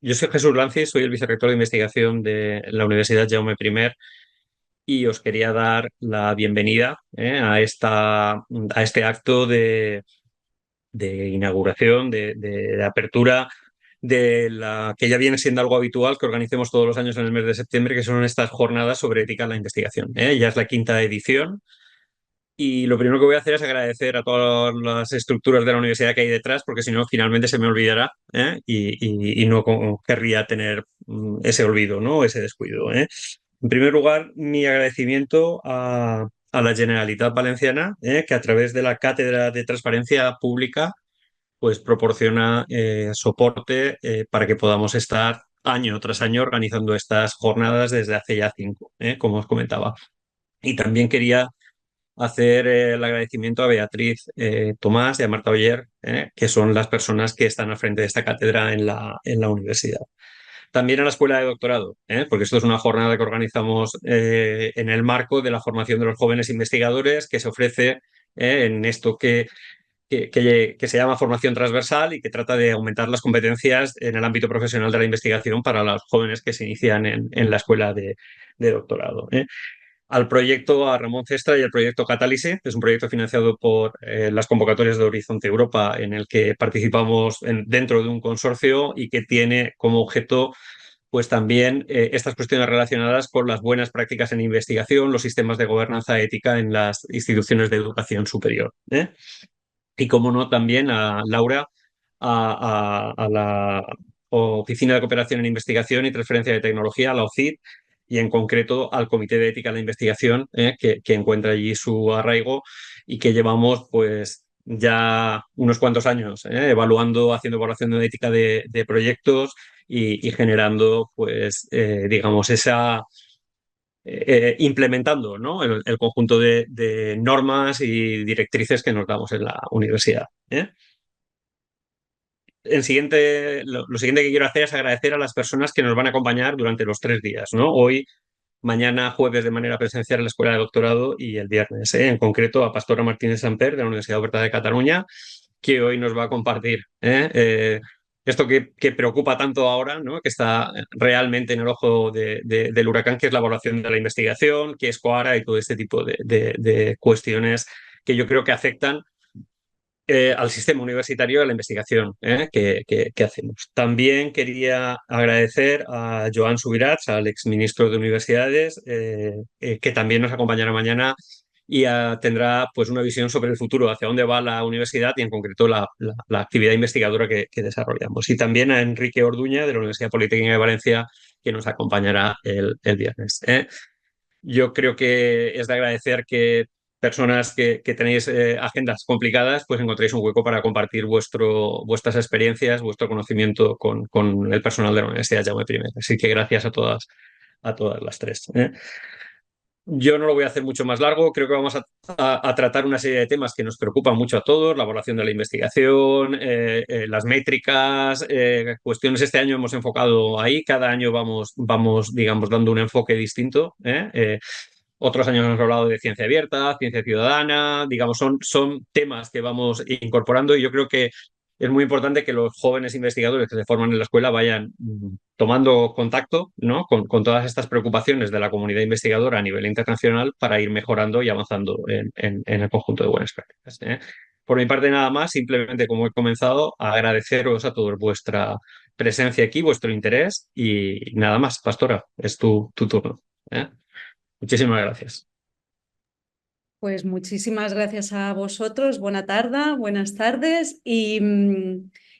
Yo soy Jesús Lancis, soy el vicerrector de investigación de la Universidad Jaume I y os quería dar la bienvenida a este acto de inauguración, de apertura de la que ya viene siendo algo habitual que organicemos todos los años en el mes de septiembre, que son estas jornadas sobre ética en la investigación. Ya es la quinta edición. Y lo primero que voy a hacer es agradecer a todas las estructuras de la universidad que hay detrás, porque si no, finalmente se me olvidará, y no querría tener ese olvido, ¿no? Ese descuido. En primer lugar, mi agradecimiento a la Generalitat Valenciana, que a través de la Cátedra de Transparencia Pública pues proporciona soporte para que podamos estar año tras año organizando estas jornadas desde hace ya 5, como os comentaba. Y también quería hacer el agradecimiento a Beatriz Tomás y a Marta Oller, que son las personas que están al frente de esta cátedra en la universidad. También a la Escuela de Doctorado, porque esto es una jornada que organizamos en el marco de la formación de los jóvenes investigadores que se ofrece en esto que se llama formación transversal y que trata de aumentar las competencias en el ámbito profesional de la investigación para los jóvenes que se inician en la escuela de doctorado. Al proyecto, a Ramón Cestra y al proyecto Catálisis, que es un proyecto financiado por las convocatorias de Horizonte Europa, en el que participamos dentro de un consorcio y que tiene como objeto pues también estas cuestiones relacionadas con las buenas prácticas en investigación, los sistemas de gobernanza ética en las instituciones de educación superior. Y, como no, también a Laura, a la Oficina de Cooperación en Investigación y Transferencia de Tecnología, a la OCIT, y en concreto al Comité de Ética de la Investigación, que encuentra allí su arraigo y que llevamos pues ya unos cuantos años evaluando, haciendo evaluación de ética de proyectos y generando pues digamos implementando, ¿no? el conjunto de normas y directrices que nos damos en la universidad. Lo siguiente que quiero hacer es agradecer a las personas que nos van a acompañar durante los 3 días, ¿no? Hoy, mañana, jueves de manera presencial en la Escuela de Doctorado y el viernes, en concreto a Pastora Martínez Samper de la Universidad Oberta de Cataluña, que hoy nos va a compartir esto que preocupa tanto ahora, ¿no? Que está realmente en el ojo del huracán, que es la evaluación de la investigación, que es COARA y todo este tipo de cuestiones que yo creo que afectan al sistema universitario de la investigación que hacemos. También quería agradecer a Joan Subirats, al exministro de Universidades, que también nos acompañará mañana y tendrá pues una visión sobre el futuro, hacia dónde va la universidad y en concreto la actividad investigadora que desarrollamos. Y también a Enrique Orduña, de la Universidad Politécnica de Valencia, que nos acompañará el viernes. Yo creo que es de agradecer que personas que tenéis agendas complicadas, pues encontréis un hueco para compartir vuestras experiencias, vuestro conocimiento con el personal de la Universidad Jaume I. Así que gracias a todas las tres. Yo no lo voy a hacer mucho más largo, creo que vamos a tratar una serie de temas que nos preocupan mucho a todos, la evaluación de la investigación, las métricas, cuestiones. Este año hemos enfocado ahí, cada año vamos digamos, dando un enfoque distinto. Otros años hemos hablado de ciencia abierta, ciencia ciudadana, digamos, son temas que vamos incorporando y yo creo que es muy importante que los jóvenes investigadores que se forman en la escuela vayan tomando contacto, ¿no? con todas estas preocupaciones de la comunidad investigadora a nivel internacional para ir mejorando y avanzando en el conjunto de buenas prácticas. Por mi parte, nada más, simplemente como he comenzado, agradeceros a todos vuestra presencia aquí, vuestro interés y nada más, Pastora, es tu turno. ¿eh? Muchísimas gracias. Pues muchísimas gracias a vosotros. Buena tarde, buenas tardes. Y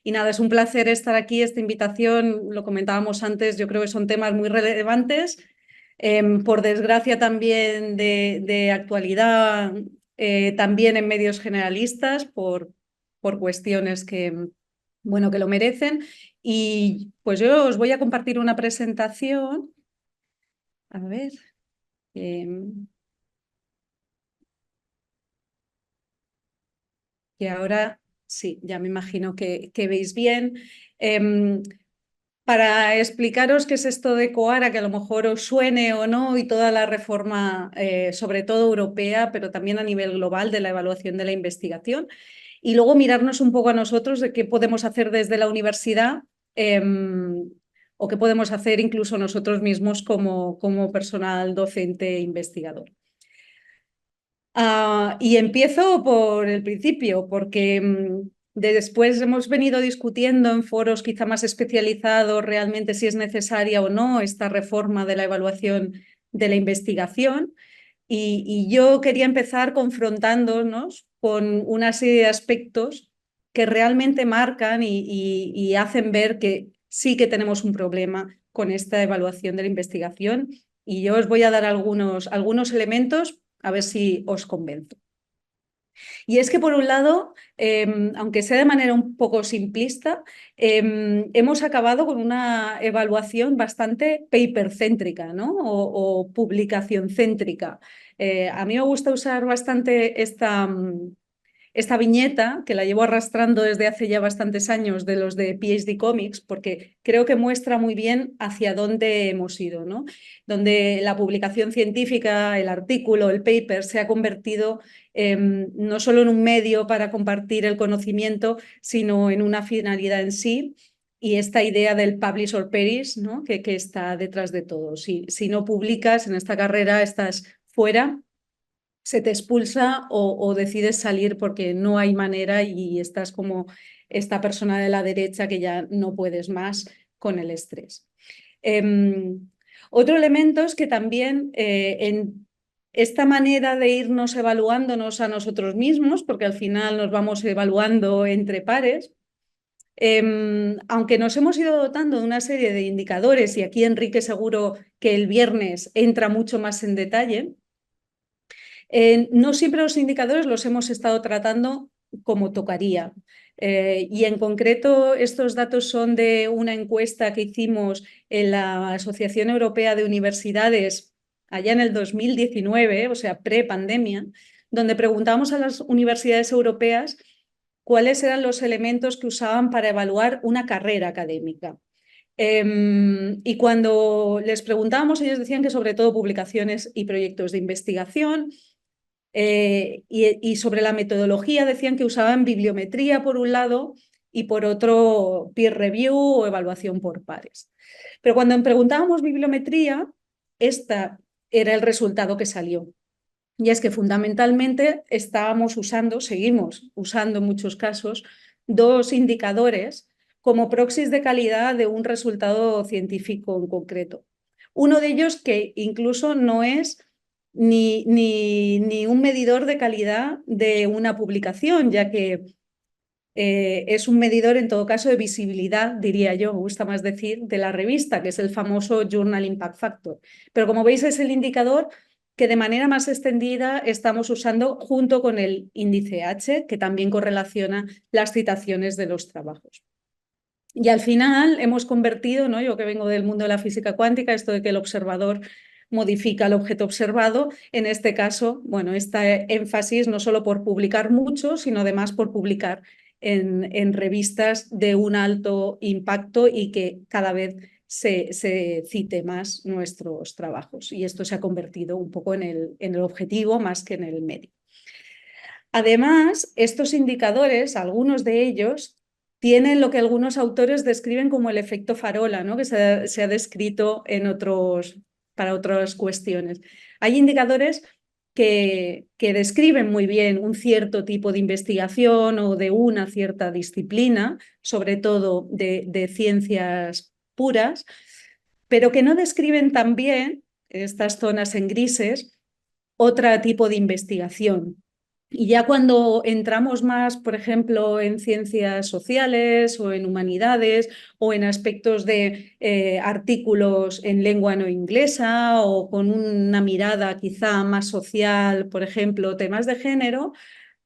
nada, es un placer estar aquí. Esta invitación, lo comentábamos antes, yo creo que son temas muy relevantes. Por desgracia también de actualidad, también en medios generalistas, por cuestiones bueno, que lo merecen. Y pues yo os voy a compartir una presentación. A ver. Que ahora sí, ya me imagino que veis bien. Para explicaros qué es esto de COARA, que a lo mejor os suene o no, y toda la reforma, sobre todo europea, pero también a nivel global de la evaluación de la investigación, y luego mirarnos un poco a nosotros de qué podemos hacer desde la universidad o qué podemos hacer incluso nosotros mismos como personal docente e investigador. Y empiezo por el principio, porque después hemos venido discutiendo en foros quizá más especializados realmente si es necesaria o no esta reforma de la evaluación de la investigación. Y yo quería empezar confrontándonos con una serie de aspectos que realmente marcan y hacen ver que sí que tenemos un problema con esta evaluación de la investigación. Y yo os voy a dar algunos elementos a ver si os convenzo. Y es que, por un lado, aunque sea de manera un poco simplista, hemos acabado con una evaluación bastante paper-céntrica, ¿no? O publicación-céntrica. A mí me gusta usar bastante esta viñeta, que la llevo arrastrando desde hace ya bastantes años de los de PhD Comics, porque creo que muestra muy bien hacia dónde hemos ido, ¿no? Donde la publicación científica, el artículo, el paper se ha convertido no solo en un medio para compartir el conocimiento, sino en una finalidad en sí. Y esta idea del publish or perish, ¿no? que está detrás de todo. Si no publicas en esta carrera, estás fuera, se te expulsa o decides salir porque no hay manera y estás como esta persona de la derecha que ya no puedes más con el estrés. Otro elemento es que también en esta manera de irnos evaluándonos a nosotros mismos, porque al final nos vamos evaluando entre pares, aunque nos hemos ido dotando de una serie de indicadores, y aquí Enrique seguro que el viernes entra mucho más en detalle, no siempre los indicadores los hemos estado tratando como tocaría. Y en concreto, estos datos son de una encuesta que hicimos en la Asociación Europea de Universidades allá en el 2019, o sea, pre-pandemia, donde preguntamos a las universidades europeas cuáles eran los elementos que usaban para evaluar una carrera académica. Y cuando les preguntábamos, ellos decían que sobre todo publicaciones y proyectos de investigación. Y sobre la metodología decían que usaban bibliometría por un lado y por otro peer review o evaluación por pares. Pero cuando preguntábamos bibliometría, este era el resultado que salió. Y es que fundamentalmente seguimos usando en muchos casos, dos indicadores como proxies de calidad de un resultado científico en concreto. Uno de ellos que incluso no es ni un medidor de calidad de una publicación, ya que es un medidor en todo caso de visibilidad, diría yo, me gusta más decir, de la revista, que es el famoso Journal Impact Factor. Pero como veis es el indicador que de manera más extendida estamos usando junto con el índice H, que también correlaciona las citaciones de los trabajos. Y al final hemos convertido, ¿no? Yo que vengo del mundo de la física cuántica, esto de que el observador modifica el objeto observado, en este caso, bueno, este énfasis no solo por publicar mucho, sino además por publicar en revistas de un alto impacto y que cada vez se cite más nuestros trabajos. Y esto se ha convertido un poco en el objetivo más que en el medio. Además, estos indicadores, algunos de ellos, tienen lo que algunos autores describen como el efecto farola, ¿no? Que se ha descrito para otras cuestiones. Hay indicadores que describen muy bien un cierto tipo de investigación o de una cierta disciplina, sobre todo de ciencias puras, pero que no describen tan bien estas zonas en grises otro tipo de investigación. Y ya cuando entramos más, por ejemplo, en ciencias sociales o en humanidades o en aspectos de artículos en lengua no inglesa o con una mirada quizá más social, por ejemplo, temas de género,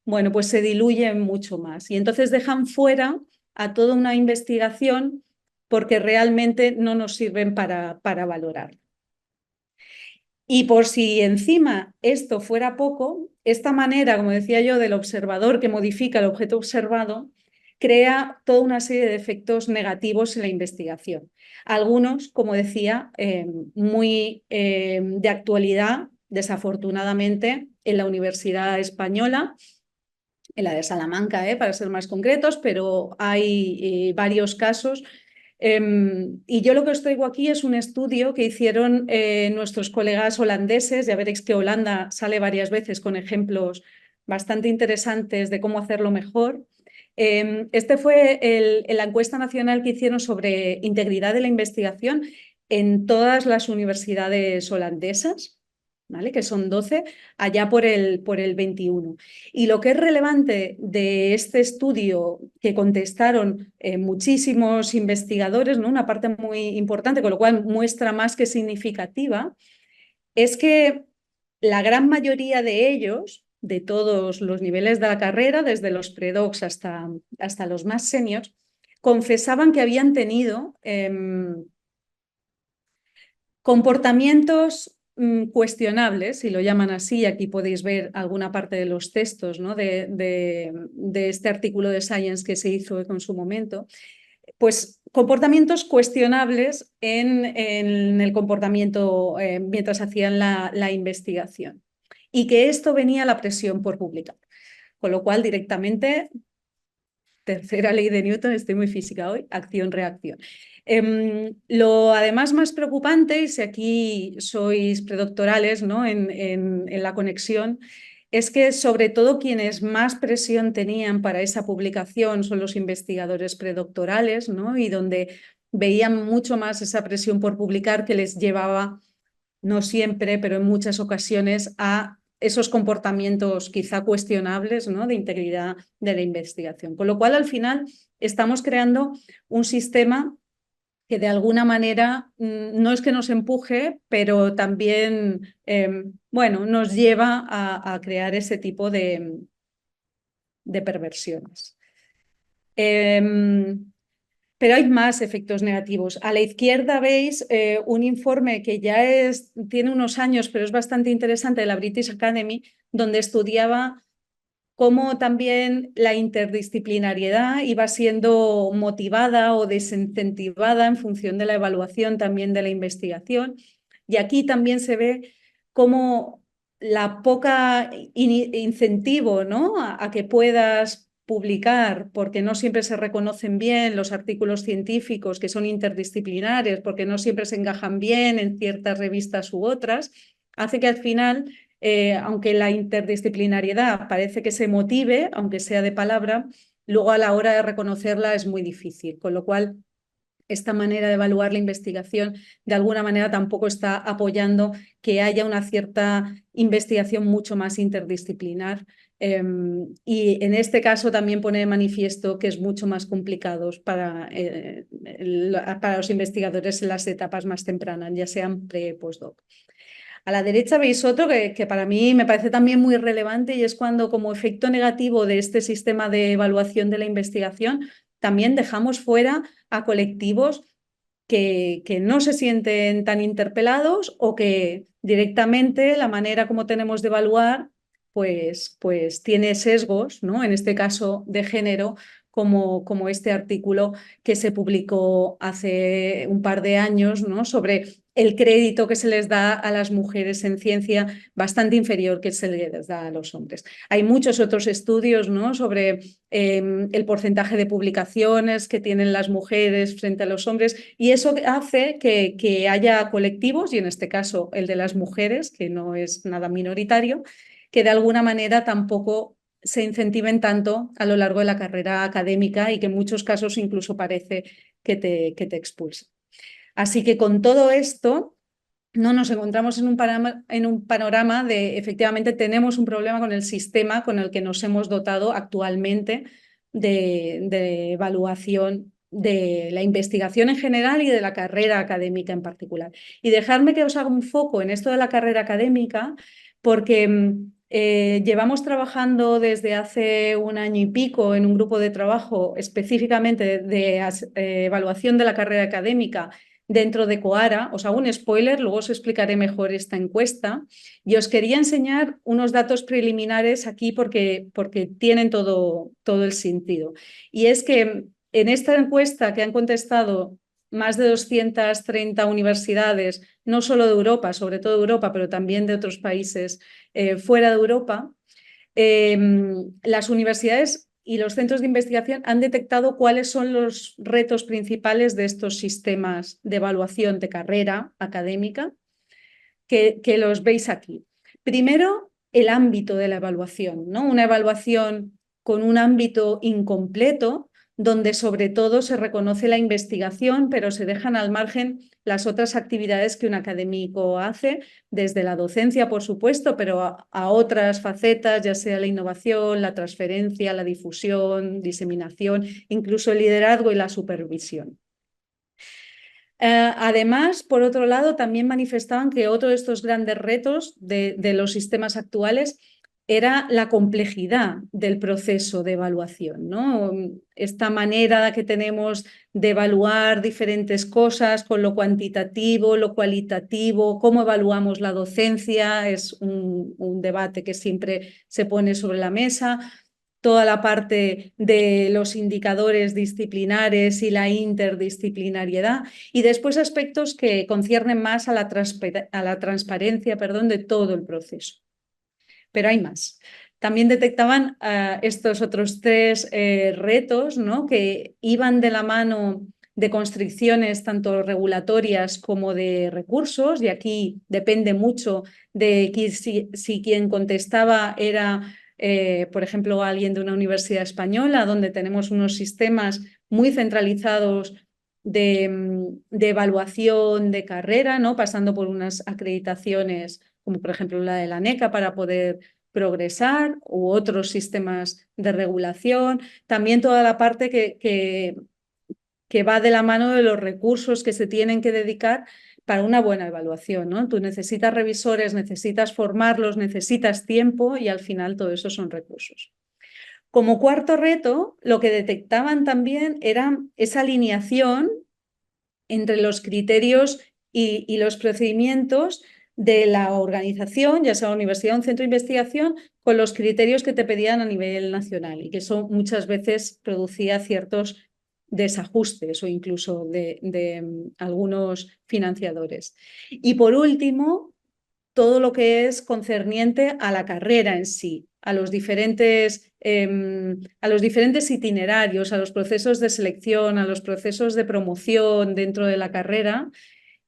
bueno, pues se diluyen mucho más. Y entonces dejan fuera a toda una investigación porque realmente no nos sirven para valorar. Y por si encima esto fuera poco, esta manera, como decía yo, del observador que modifica el objeto observado, crea toda una serie de efectos negativos en la investigación. Algunos, como decía, muy de actualidad, desafortunadamente, en la Universidad Española, en la de Salamanca, para ser más concretos, pero hay varios casos Y yo lo que os traigo aquí es un estudio que hicieron nuestros colegas holandeses. Ya veréis que Holanda sale varias veces con ejemplos bastante interesantes de cómo hacerlo mejor. Este fue la encuesta nacional que hicieron sobre integridad de la investigación en todas las universidades holandesas, ¿vale? Que son 12, allá por el 21. Y lo que es relevante de este estudio que contestaron muchísimos investigadores, ¿no? Una parte muy importante, con lo cual muestra más que significativa, es que la gran mayoría de ellos, de todos los niveles de la carrera, desde los predocs hasta los más seniors, confesaban que habían tenido comportamientos cuestionables, si lo llaman así. Aquí podéis ver alguna parte de los textos, ¿no? de este artículo de Science que se hizo en su momento. Pues comportamientos cuestionables en el comportamiento mientras hacían la investigación. Y que esto venía a la presión por publicar. Con lo cual, directamente, tercera ley de Newton, estoy muy física hoy, acción-reacción. Lo además más preocupante, y si aquí sois predoctorales, ¿no? en la conexión, es que sobre todo quienes más presión tenían para esa publicación son los investigadores predoctorales, ¿no? Y donde veían mucho más esa presión por publicar que les llevaba, no siempre, pero en muchas ocasiones, a esos comportamientos quizá cuestionables, ¿no? de integridad de la investigación. Con lo cual, al final, estamos creando un sistema que de alguna manera no es que nos empuje, pero también bueno, nos lleva a crear ese tipo de perversiones. Pero hay más efectos negativos. A la izquierda veis un informe que ya tiene unos años, pero es bastante interesante, de la British Academy, donde estudiaba cómo también la interdisciplinariedad iba siendo motivada o desincentivada en función de la evaluación también de la investigación. Y aquí también se ve cómo la poca incentivo, ¿no? a que puedas publicar, porque no siempre se reconocen bien los artículos científicos que son interdisciplinares, porque no siempre se encajan bien en ciertas revistas u otras, hace que al final aunque la interdisciplinariedad parece que se motive, aunque sea de palabra, luego a la hora de reconocerla es muy difícil, con lo cual esta manera de evaluar la investigación de alguna manera tampoco está apoyando que haya una cierta investigación mucho más interdisciplinar. Y en este caso también pone de manifiesto que es mucho más complicado para los investigadores en las etapas más tempranas, ya sean pre o postdoc. A la derecha veis otro que para mí me parece también muy relevante, y es cuando, como efecto negativo de este sistema de evaluación de la investigación, también dejamos fuera a colectivos que no se sienten tan interpelados, o que directamente la manera como tenemos de evaluar pues tiene sesgos, ¿no? En este caso de género, como este artículo que se publicó hace un par de años, ¿no? Sobre el crédito que se les da a las mujeres en ciencia, bastante inferior que se les da a los hombres. Hay muchos otros estudios, ¿no? sobre el porcentaje de publicaciones que tienen las mujeres frente a los hombres, y eso hace que haya colectivos, y en este caso el de las mujeres, que no es nada minoritario, que de alguna manera tampoco se incentiven tanto a lo largo de la carrera académica, y que en muchos casos incluso parece que te expulsa. Así que con todo esto no nos encontramos en un panorama de, efectivamente, tenemos un problema con el sistema con el que nos hemos dotado actualmente de evaluación de la investigación en general y de la carrera académica en particular. Y dejadme que os haga un foco en esto de la carrera académica, porque llevamos trabajando desde hace un año y pico en un grupo de trabajo específicamente de evaluación de la carrera académica dentro de Coara. Os hago un spoiler, luego os explicaré mejor esta encuesta, y os quería enseñar unos datos preliminares aquí porque tienen todo el sentido. Y es que en esta encuesta, que han contestado más de 230 universidades, no solo de Europa, sobre todo de Europa, pero también de otros países fuera de Europa, las universidades y los centros de investigación han detectado cuáles son los retos principales de estos sistemas de evaluación de carrera académica, que los veis aquí. Primero, el ámbito de la evaluación, ¿no? Una evaluación con un ámbito incompleto, donde sobre todo se reconoce la investigación, pero se dejan al margen las otras actividades que un académico hace, desde la docencia, por supuesto, pero a otras facetas, ya sea la innovación, la transferencia, la difusión, diseminación, incluso el liderazgo y la supervisión. Además, por otro lado, también manifestaban que otro de estos grandes retos de los sistemas actuales era la complejidad del proceso de evaluación, ¿no? Esta manera que tenemos de evaluar diferentes cosas con lo cuantitativo, lo cualitativo, cómo evaluamos la docencia, es un debate que siempre se pone sobre la mesa. Toda la parte de los indicadores disciplinares y la interdisciplinariedad, y después aspectos que conciernen más a la transparencia, de todo el proceso. Pero hay más. También detectaban estos otros tres retos, ¿no?, que iban de la mano de constricciones tanto regulatorias como de recursos, y aquí depende mucho de si quien contestaba era por ejemplo, alguien de una universidad española, donde tenemos unos sistemas muy centralizados de evaluación de carrera, ¿no?, pasando por unas acreditaciones, como por ejemplo la de la NECA, para poder progresar, u otros sistemas de regulación. También toda la parte que va de la mano de los recursos que se tienen que dedicar para una buena evaluación, ¿no? Tú necesitas revisores, necesitas formarlos, necesitas tiempo, y al final todo eso son recursos. Como cuarto reto, lo que detectaban también era esa alineación entre los criterios y los procedimientos de la organización, ya sea una universidad o un centro de investigación, con los criterios que te pedían a nivel nacional, y que eso muchas veces producía ciertos desajustes o incluso de algunos financiadores. Y por último, todo lo que es concerniente a la carrera en sí, a los diferentes itinerarios, a los procesos de selección, a los procesos de promoción dentro de la carrera,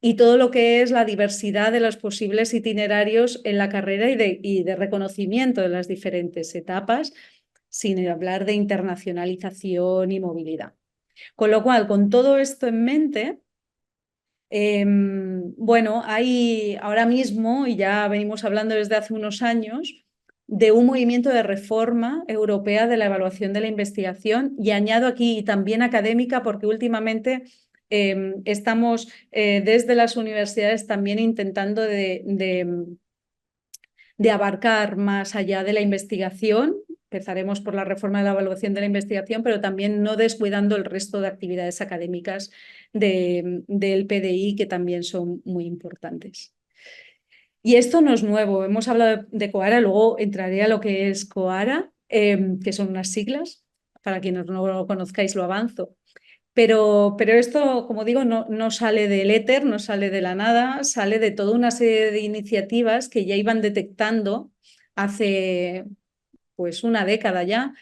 y todo lo que es la diversidad de los posibles itinerarios en la carrera y de reconocimiento de las diferentes etapas, sin hablar de internacionalización y movilidad. Con lo cual, con todo esto en mente, bueno, hay ahora mismo, y ya venimos hablando desde hace unos años, de un movimiento de reforma europea de la evaluación de la investigación, y añado aquí también académica, porque últimamente estamos desde las universidades también intentando de abarcar más allá de la investigación. Empezaremos por la reforma de la evaluación de la investigación, pero también no descuidando el resto de actividades académicas del PDI, que también son muy importantes. Y esto no es nuevo, hemos hablado de COARA, luego entraré a lo que es COARA, que son unas siglas, para quienes no lo conozcáis lo avanzo. Pero esto, como digo, no sale del éter, no sale de la nada, sale de toda una serie de iniciativas que ya iban detectando hace pues una década ya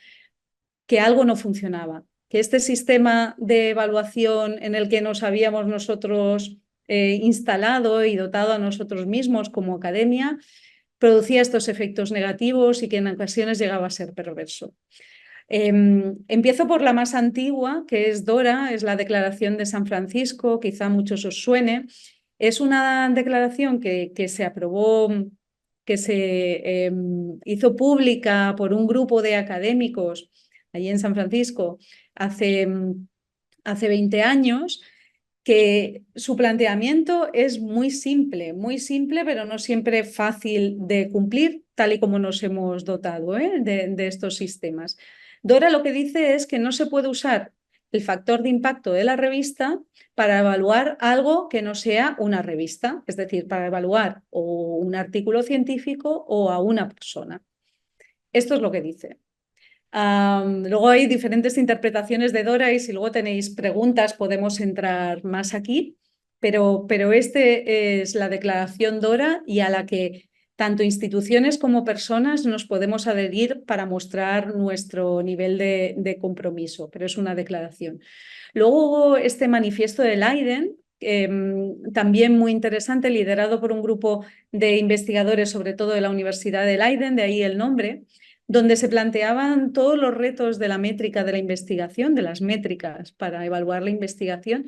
que algo no funcionaba, que este sistema de evaluación en el que nos habíamos nosotros instalado y dotado a nosotros mismos como academia producía estos efectos negativos y que en ocasiones llegaba a ser perverso. Empiezo por la más antigua, que es DORA, es la Declaración de San Francisco, quizá a muchos os suene. Es una declaración que se aprobó, que se hizo pública por un grupo de académicos allí en San Francisco hace 20 años, que su planteamiento es muy simple, pero no siempre fácil de cumplir, tal y como nos hemos dotado de estos sistemas. DORA lo que dice es que no se puede usar el factor de impacto de la revista para evaluar algo que no sea una revista, es decir, para evaluar o un artículo científico o a una persona. Esto es lo que dice. Luego hay diferentes interpretaciones de DORA, y si luego tenéis preguntas podemos entrar más aquí, pero este es la declaración DORA, y a la que tanto instituciones como personas nos podemos adherir para mostrar nuestro nivel de compromiso, pero es una declaración. Luego hubo este manifiesto de Leiden, también muy interesante, liderado por un grupo de investigadores, sobre todo de la Universidad de Leiden, de ahí el nombre, donde se planteaban todos los retos de la métrica de la investigación, de las métricas para evaluar la investigación,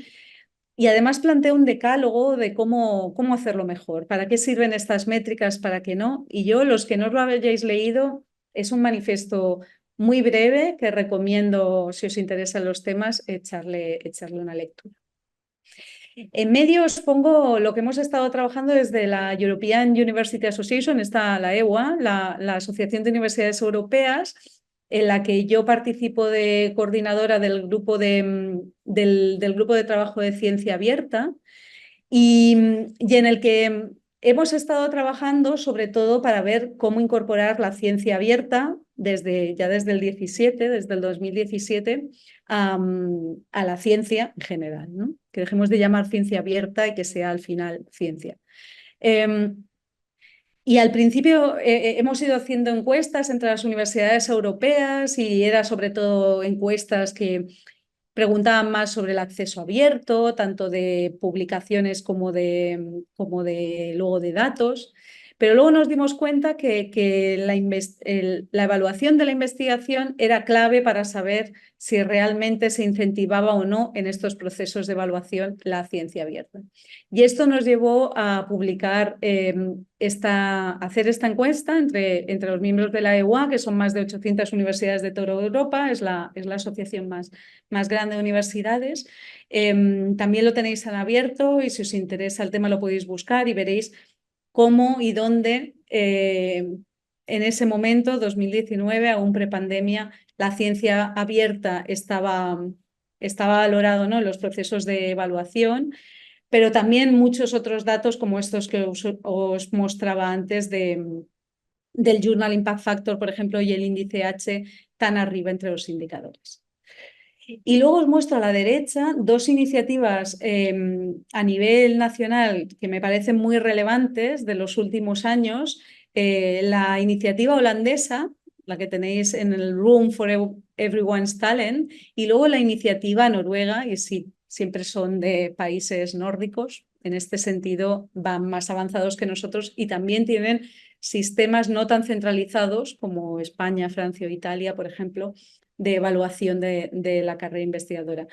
y además plantea un decálogo de cómo hacerlo mejor, para qué sirven estas métricas, para qué no. Y yo, los que no lo hayáis leído, es un manifiesto muy breve que recomiendo, si os interesan los temas, echarle una lectura. En medio os pongo lo que hemos estado trabajando desde la European University Association, está la EUA, la Asociación de Universidades Europeas, en la que yo participo de coordinadora del grupo del grupo de trabajo de ciencia abierta y en el que hemos estado trabajando sobre todo para ver cómo incorporar la ciencia abierta ya desde el 17, desde el 2017, a la ciencia en general, ¿no? Que dejemos de llamar ciencia abierta y que sea al final ciencia. Y al principio hemos ido haciendo encuestas entre las universidades europeas y era sobre todo encuestas que preguntaban más sobre el acceso abierto, tanto de publicaciones como de luego de datos. Pero luego nos dimos cuenta que la evaluación de la investigación era clave para saber si realmente se incentivaba o no en estos procesos de evaluación la ciencia abierta. Y esto nos llevó a publicar, hacer esta encuesta entre los miembros de la EUA, que son más de 800 universidades de toda Europa, es la asociación más grande de universidades. También lo tenéis en abierto y si os interesa el tema lo podéis buscar y veréis cómo y dónde en ese momento, 2019, aún prepandemia, la ciencia abierta estaba valorado, ¿no?, en los procesos de evaluación, pero también muchos otros datos como estos que os mostraba antes del Journal Impact Factor, por ejemplo, y el índice H tan arriba entre los indicadores. Y luego os muestro a la derecha dos iniciativas a nivel nacional que me parecen muy relevantes de los últimos años. La iniciativa holandesa, la que tenéis en el Room for Everyone's Talent, y luego la iniciativa noruega, y sí, siempre son de países nórdicos. En este sentido van más avanzados que nosotros y también tienen sistemas no tan centralizados como España, Francia o Italia, por ejemplo, de evaluación de la carrera investigadora.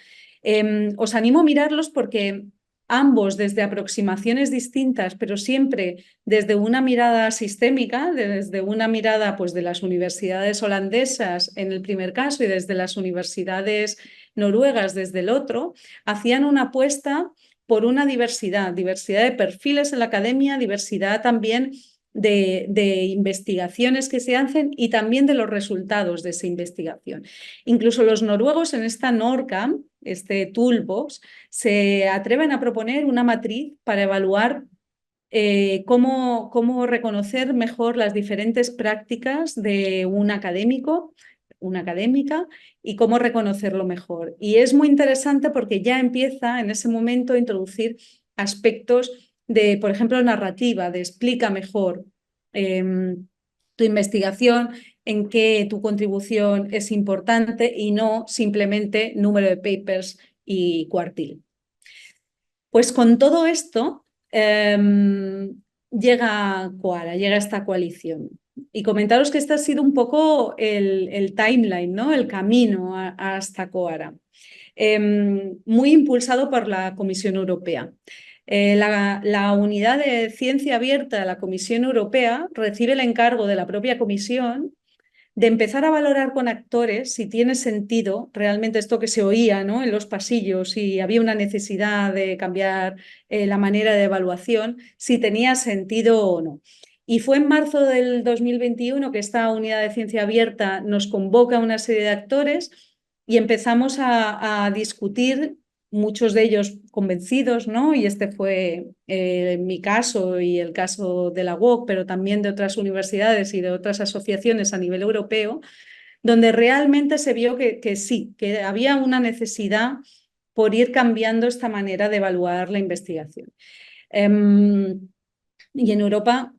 Os animo a mirarlos porque ambos desde aproximaciones distintas, pero siempre desde una mirada sistémica, desde una mirada pues, de las universidades holandesas en el primer caso y desde las universidades noruegas desde el otro, hacían una apuesta por una diversidad de perfiles en la academia, diversidad también de investigaciones que se hacen y también de los resultados de esa investigación. Incluso los noruegos en esta NORCAM, este toolbox, se atreven a proponer una matriz para evaluar cómo reconocer mejor las diferentes prácticas de un académico, una académica, y cómo reconocerlo mejor. Y es muy interesante porque ya empieza en ese momento a introducir aspectos de, por ejemplo, narrativa, de explica mejor tu investigación, en qué tu contribución es importante y no simplemente número de papers y cuartil. Pues con todo esto llega Quora, llega esta coalición. Y comentaros que este ha sido un poco el timeline, ¿no?, el camino hasta Quora, muy impulsado por la Comisión Europea. La unidad de ciencia abierta de la Comisión Europea recibe el encargo de la propia Comisión de empezar a valorar con actores si tiene sentido realmente esto que se oía, ¿no?, en los pasillos, si había una necesidad de cambiar la manera de evaluación, si tenía sentido o no. Y fue en marzo del 2021 que esta unidad de ciencia abierta nos convoca a una serie de actores y empezamos a discutir, muchos de ellos convencidos, ¿no? Y este fue mi caso y el caso de la UOC, pero también de otras universidades y de otras asociaciones a nivel europeo, donde realmente se vio que sí, que había una necesidad por ir cambiando esta manera de evaluar la investigación. Y en Europa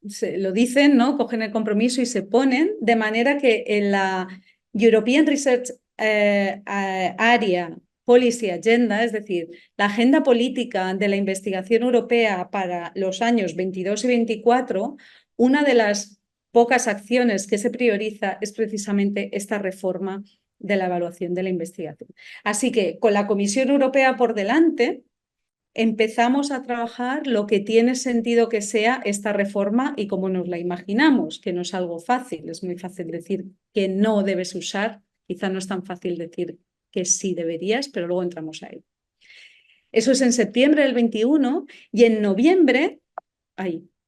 lo dicen, ¿no? Cogen el compromiso y se ponen, de manera que en la European Research Area Policy Agenda, es decir, la agenda política de la investigación europea para los años 22 y 24, una de las pocas acciones que se prioriza es precisamente esta reforma de la evaluación de la investigación. Así que con la Comisión Europea por delante, empezamos a trabajar lo que tiene sentido que sea esta reforma y como nos la imaginamos, que no es algo fácil. Es muy fácil decir que no debes usar, quizá no es tan fácil decir que sí deberías, pero luego entramos a él. Eso es en septiembre del 21 y en noviembre,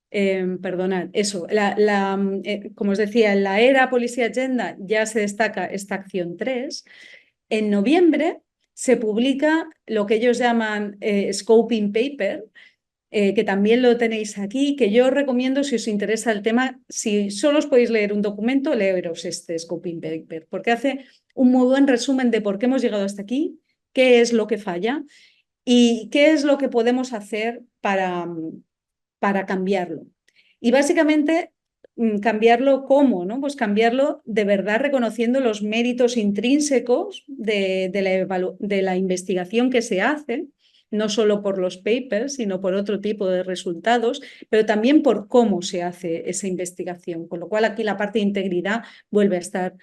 perdonad, eso, como os decía, en la era Policy Agenda ya se destaca esta acción 3. En noviembre se publica lo que ellos llaman Scoping Paper, que también lo tenéis aquí, que yo os recomiendo si os interesa el tema, si solo os podéis leer un documento, leeros este Scoping Paper, porque hace un muy buen resumen de por qué hemos llegado hasta aquí, qué es lo que falla y qué es lo que podemos hacer para cambiarlo. Y básicamente, cambiarlo cómo, ¿no? Pues cambiarlo de verdad reconociendo los méritos intrínsecos de la investigación que se hace, no solo por los papers, sino por otro tipo de resultados, pero también por cómo se hace esa investigación. Con lo cual aquí la parte de integridad vuelve a estar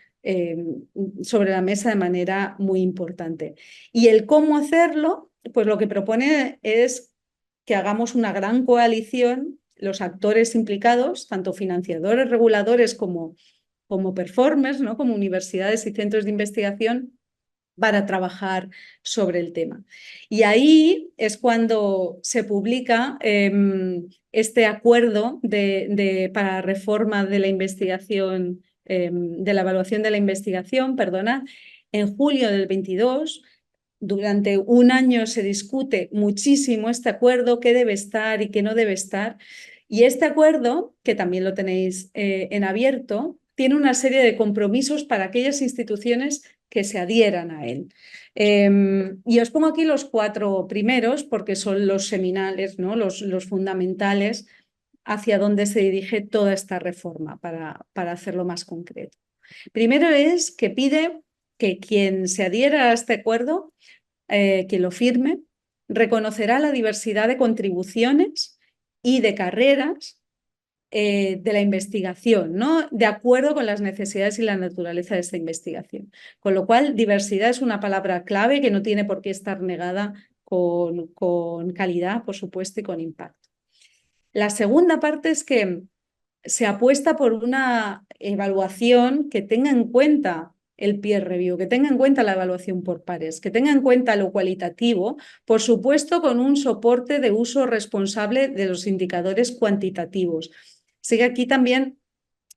sobre la mesa de manera muy importante. Y el cómo hacerlo, pues lo que propone es que hagamos una gran coalición, los actores implicados, tanto financiadores, reguladores como performers, ¿no? Como universidades y centros de investigación, para trabajar sobre el tema. Y ahí es cuando se publica este acuerdo para reforma de la investigación, de la evaluación de la investigación, perdona, en julio del 22. Durante un año se discute muchísimo este acuerdo, qué debe estar y qué no debe estar. Y este acuerdo, que también lo tenéis en abierto, tiene una serie de compromisos para aquellas instituciones que se adhieran a él. Y os pongo aquí los 4 primeros porque son los seminales, ¿no? los fundamentales hacia donde se dirige toda esta reforma para hacerlo más concreto. Primero es que pide que quien se adhiera a este acuerdo, quien lo firme, reconocerá la diversidad de contribuciones y de carreras de la investigación, ¿no? De acuerdo con las necesidades y la naturaleza de esta investigación. Con lo cual, diversidad es una palabra clave que no tiene por qué estar negada con calidad, por supuesto, y con impacto. La segunda parte es que se apuesta por una evaluación que tenga en cuenta el peer review, que tenga en cuenta la evaluación por pares, que tenga en cuenta lo cualitativo, por supuesto con un soporte de uso responsable de los indicadores cuantitativos. Así que aquí también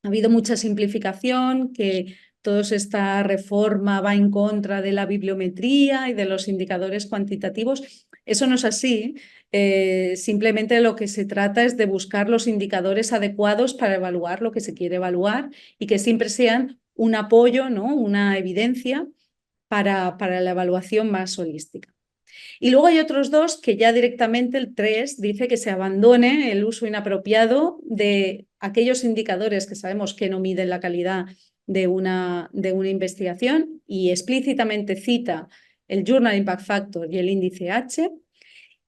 ha habido mucha simplificación, que toda esta reforma va en contra de la bibliometría y de los indicadores cuantitativos. Eso no es así. Simplemente lo que se trata es de buscar los indicadores adecuados para evaluar lo que se quiere evaluar y que siempre sean un apoyo, ¿no? Una evidencia para la evaluación más holística. Y luego hay otros 2 que ya directamente, el 3 dice que se abandone el uso inapropiado de aquellos indicadores que sabemos que no miden la calidad de una investigación y explícitamente cita el Journal Impact Factor y el índice H.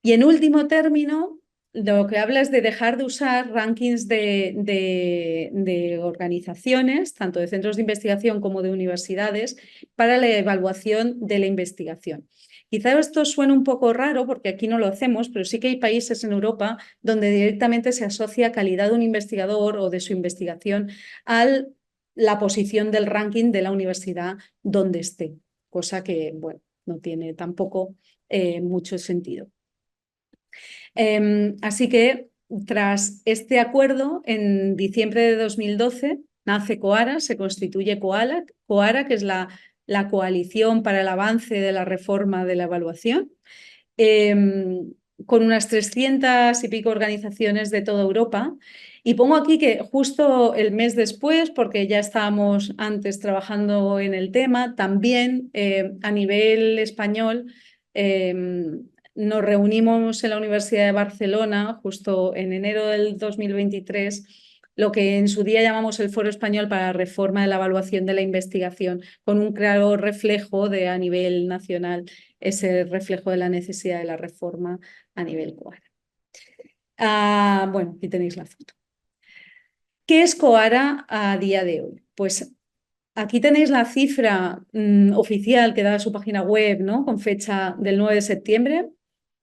Y en último término, lo que habla es de dejar de usar rankings de organizaciones, tanto de centros de investigación como de universidades, para la evaluación de la investigación. Quizá esto suene un poco raro porque aquí no lo hacemos, pero sí que hay países en Europa donde directamente se asocia calidad de un investigador o de su investigación a la posición del ranking de la universidad donde esté, cosa que, bueno, no tiene tampoco mucho sentido. Así que tras este acuerdo, en diciembre de 2012, nace COARA, se constituye COARA, que es la coalición para el avance de la reforma de la evaluación, con unas 300 y pico organizaciones de toda Europa. Y pongo aquí que justo el mes después, porque ya estábamos antes trabajando en el tema, también a nivel español nos reunimos en la Universidad de Barcelona justo en enero del 2023 lo que en su día llamamos el Foro Español para la Reforma de la Evaluación de la Investigación, con un claro reflejo de a nivel nacional, ese reflejo de la necesidad de la reforma a nivel COARA. Bueno, aquí tenéis la foto. ¿Qué es COARA a día de hoy? Pues aquí tenéis la cifra oficial que da su página web, ¿no? Con fecha del 9 de septiembre.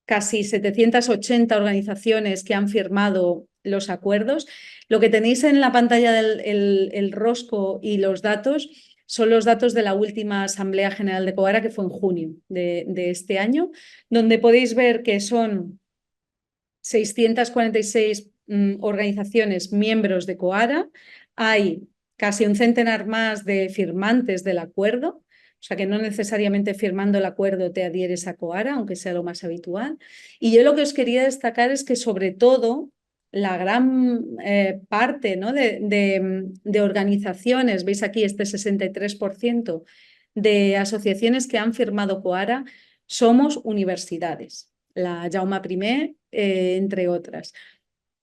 Casi 780 organizaciones que han firmado los acuerdos. Lo que tenéis en la pantalla del el rosco y los datos son los datos de la última Asamblea General de COARA, que fue en junio de este año, donde podéis ver que son 646 organizaciones miembros de COARA. Hay casi un centenar más de firmantes del acuerdo, o sea que no necesariamente firmando el acuerdo te adhieres a COARA, aunque sea lo más habitual. Y yo lo que os quería destacar es que sobre todo la gran parte, ¿no? de organizaciones, veis aquí este 63% de asociaciones que han firmado COARA, somos universidades. La Jaume I, entre otras.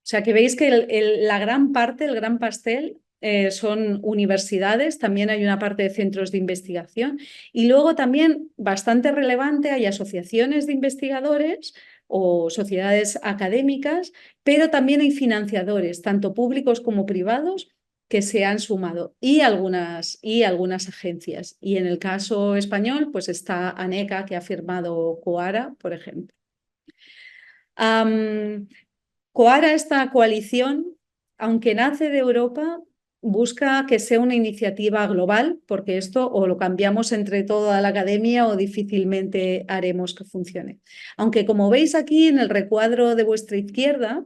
O sea que veis que la gran parte, el gran pastel, son universidades, también hay una parte de centros de investigación y luego también bastante relevante hay asociaciones de investigadores o sociedades académicas, pero también hay financiadores, tanto públicos como privados, que se han sumado y algunas agencias. Y en el caso español, pues está ANECA, que ha firmado COARA, por ejemplo. COARA, esta coalición, aunque nace de Europa, busca que sea una iniciativa global, porque esto o lo cambiamos entre toda la academia o difícilmente haremos que funcione. Aunque como veis aquí en el recuadro de vuestra izquierda,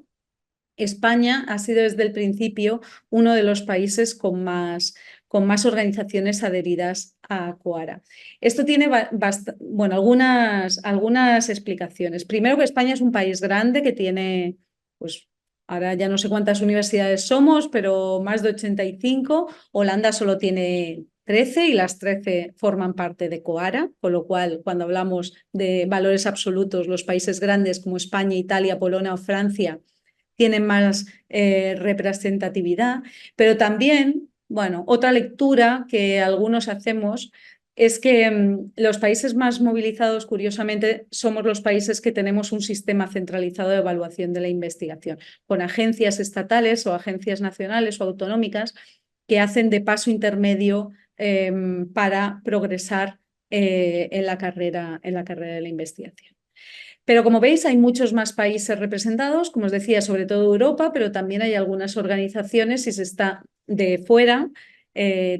España ha sido desde el principio uno de los países con más organizaciones adheridas a COARA. Esto tiene bueno, algunas explicaciones. Primero, que España es un país grande que tiene, pues ahora ya no sé cuántas universidades somos, pero más de 85. Holanda solo tiene 13 y las 13 forman parte de COARA, con lo cual cuando hablamos de valores absolutos, los países grandes como España, Italia, Polonia o Francia tienen más representatividad, pero también, bueno, otra lectura que algunos hacemos es que los países más movilizados, curiosamente, somos los países que tenemos un sistema centralizado de evaluación de la investigación, con agencias estatales o agencias nacionales o autonómicas que hacen de paso intermedio para progresar en la carrera de la investigación. Pero como veis, hay muchos más países representados, como os decía, sobre todo Europa, pero también hay algunas organizaciones y se está de fuera,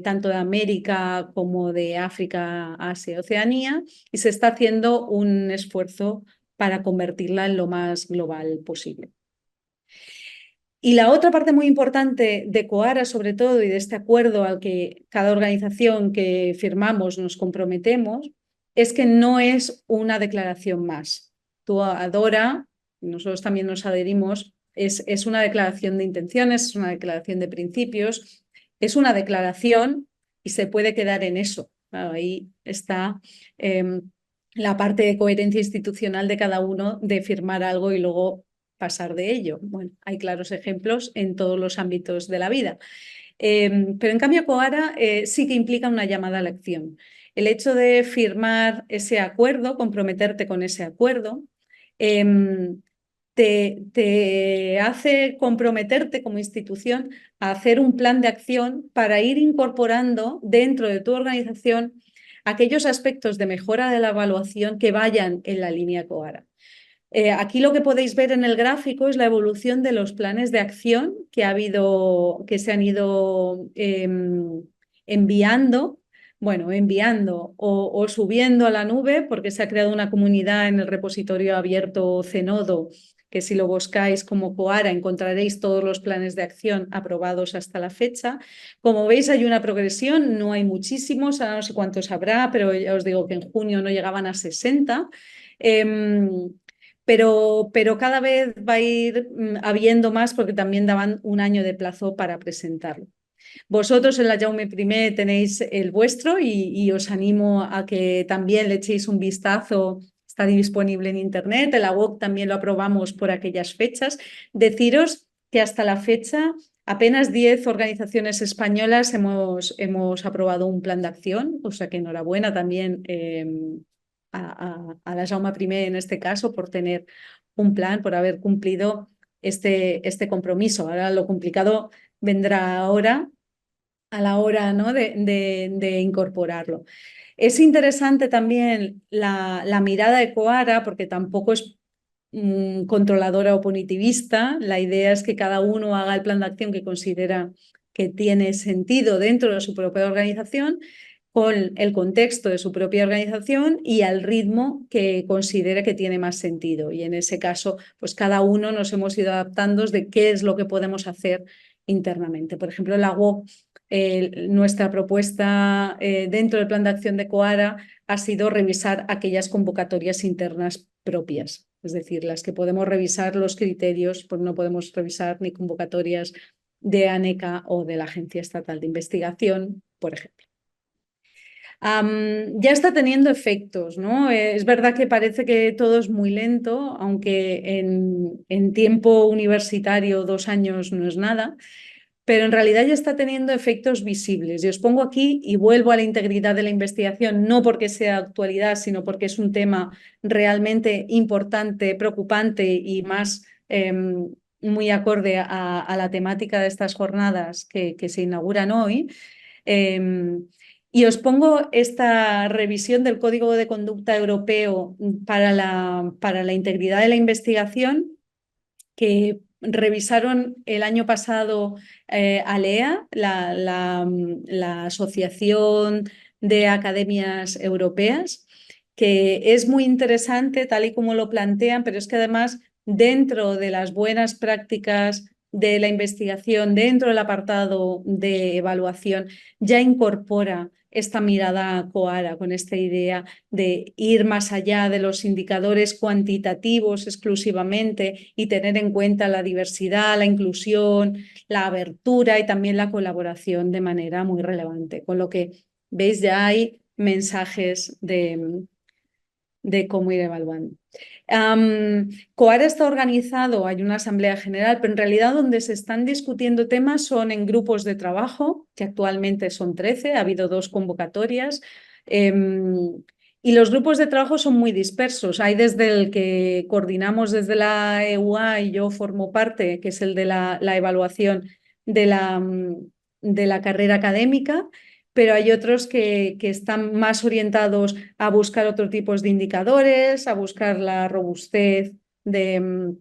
tanto de América como de África, Asia, Oceanía, y se está haciendo un esfuerzo para convertirla en lo más global posible. Y la otra parte muy importante de COARA, sobre todo, y de este acuerdo al que cada organización que firmamos nos comprometemos, es que no es una declaración más. Tú, Adora, nosotros también nos adherimos, es una declaración de intenciones, es una declaración de principios, es una declaración y se puede quedar en eso. Claro, ahí está la parte de coherencia institucional de cada uno de firmar algo y luego pasar de ello. Bueno, hay claros ejemplos en todos los ámbitos de la vida. Pero en cambio, COARA sí que implica una llamada a la acción. El hecho de firmar ese acuerdo, comprometerte con ese acuerdo, te hace comprometerte como institución a hacer un plan de acción para ir incorporando dentro de tu organización aquellos aspectos de mejora de la evaluación que vayan en la línea COARA. Aquí lo que podéis ver en el gráfico es la evolución de los planes de acción que se han ido enviando o subiendo a la nube, porque se ha creado una comunidad en el repositorio abierto Zenodo, que si lo buscáis como COARA encontraréis todos los planes de acción aprobados hasta la fecha. Como veis, hay una progresión, no hay muchísimos, ahora no sé cuántos habrá, pero ya os digo que en junio no llegaban a 60. Pero cada vez va a ir habiendo más porque también daban un año de plazo para presentarlo. Vosotros en la Jaume I tenéis el vuestro y os animo a que también le echéis un vistazo. Está disponible en internet, en la web también lo aprobamos por aquellas fechas. Deciros que hasta la fecha Apenas 10 organizaciones españolas hemos aprobado un plan de acción, o sea que enhorabuena también a la Jaume I en este caso por tener un plan, por haber cumplido este compromiso. Ahora lo complicado vendrá ahora, a la hora, ¿no? de incorporarlo. Es interesante también la mirada de Coara, porque tampoco es controladora o punitivista. La idea es que cada uno haga el plan de acción que considera que tiene sentido dentro de su propia organización, con el contexto de su propia organización y al ritmo que considere que tiene más sentido. Y en ese caso, pues cada uno nos hemos ido adaptando de qué es lo que podemos hacer internamente. Por ejemplo, la UOC, nuestra propuesta dentro del plan de acción de Coara ha sido revisar aquellas convocatorias internas propias, es decir, las que podemos revisar los criterios, pues no podemos revisar ni convocatorias de ANECA o de la Agencia Estatal de Investigación, por ejemplo. Ya está teniendo efectos, ¿no? Es verdad que parece que todo es muy lento, aunque en tiempo universitario 2 años no es nada, pero en realidad ya está teniendo efectos visibles. Y os pongo aquí y vuelvo a la integridad de la investigación, no porque sea actualidad, sino porque es un tema realmente importante, preocupante y más muy acorde a la temática de estas jornadas que se inauguran hoy. Y os pongo esta revisión del Código de Conducta Europeo para la integridad de la investigación, que revisaron el año pasado ALEA, la Asociación de Academias Europeas, que es muy interesante tal y como lo plantean, pero es que además dentro de las buenas prácticas de la investigación, dentro del apartado de evaluación, ya incorpora esta mirada Coara con esta idea de ir más allá de los indicadores cuantitativos exclusivamente y tener en cuenta la diversidad, la inclusión, la abertura y también la colaboración de manera muy relevante. Con lo que, veis, ya hay mensajes de cómo ir evaluando. Coara está organizado, hay una asamblea general, pero en realidad donde se están discutiendo temas son en grupos de trabajo, que actualmente son 13, ha habido 2 convocatorias. Y los grupos de trabajo son muy dispersos. Hay desde el que coordinamos desde la EUA y yo formo parte, que es el de la evaluación de la carrera académica, pero hay otros que están más orientados a buscar otros tipos de indicadores, a buscar la robustez de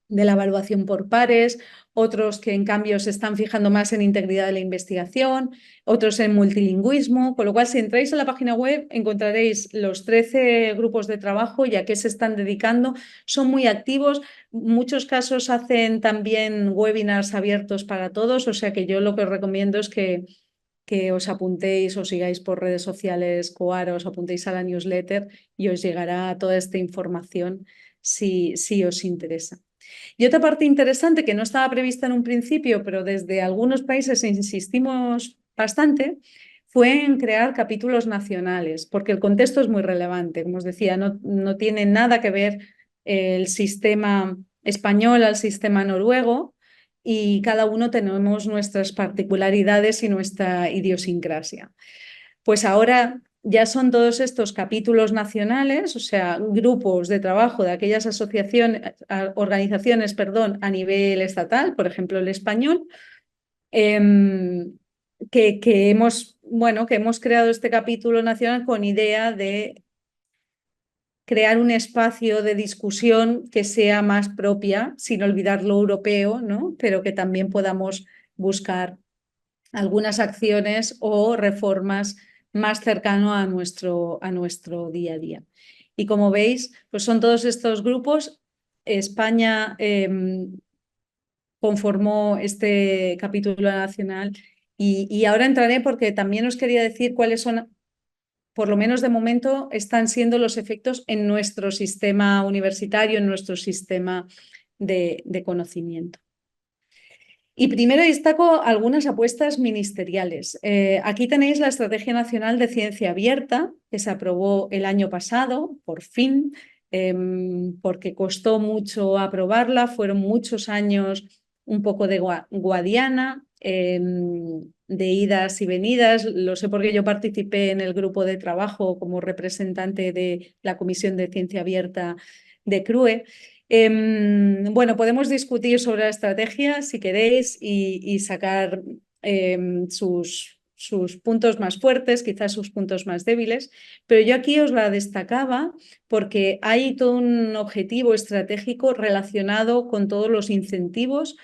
la evaluación por pares, otros que en cambio se están fijando más en integridad de la investigación, otros en multilingüismo, con lo cual si entráis en la página web encontraréis los 13 grupos de trabajo y a qué se están dedicando. Son muy activos, en muchos casos hacen también webinars abiertos para todos, o sea que yo lo que os recomiendo es que os apuntéis o sigáis por redes sociales Coara, os apuntéis a la newsletter y os llegará toda esta información si os interesa. Y otra parte interesante que no estaba prevista en un principio, pero desde algunos países insistimos bastante, fue en crear capítulos nacionales, porque el contexto es muy relevante. Como os decía, no tiene nada que ver el sistema español al sistema noruego, y cada uno tenemos nuestras particularidades y nuestra idiosincrasia. Pues ahora ya son todos estos capítulos nacionales, o sea, grupos de trabajo de aquellas organizaciones, perdón, a nivel estatal, por ejemplo, el español, que hemos creado este capítulo nacional con idea de crear un espacio de discusión que sea más propia, sin olvidar lo europeo, ¿no? Pero que también podamos buscar algunas acciones o reformas más cercano a nuestro día a día. Y como veis, pues son todos estos grupos. España conformó este capítulo nacional y ahora entraré porque también os quería decir cuáles son, por lo menos de momento, están siendo los efectos en nuestro sistema universitario, en nuestro sistema de conocimiento. Y primero destaco algunas apuestas ministeriales. Aquí tenéis la Estrategia Nacional de Ciencia Abierta, que se aprobó el año pasado, por fin, porque costó mucho aprobarla, fueron muchos años un poco de Guadiana, de idas y venidas. Lo sé porque yo participé en el grupo de trabajo como representante de la Comisión de Ciencia Abierta de CRUE. Bueno, podemos discutir sobre la estrategia si queréis y sacar sus puntos más fuertes, quizás sus puntos más débiles, pero yo aquí os la destacaba porque hay todo un objetivo estratégico relacionado con todos los incentivos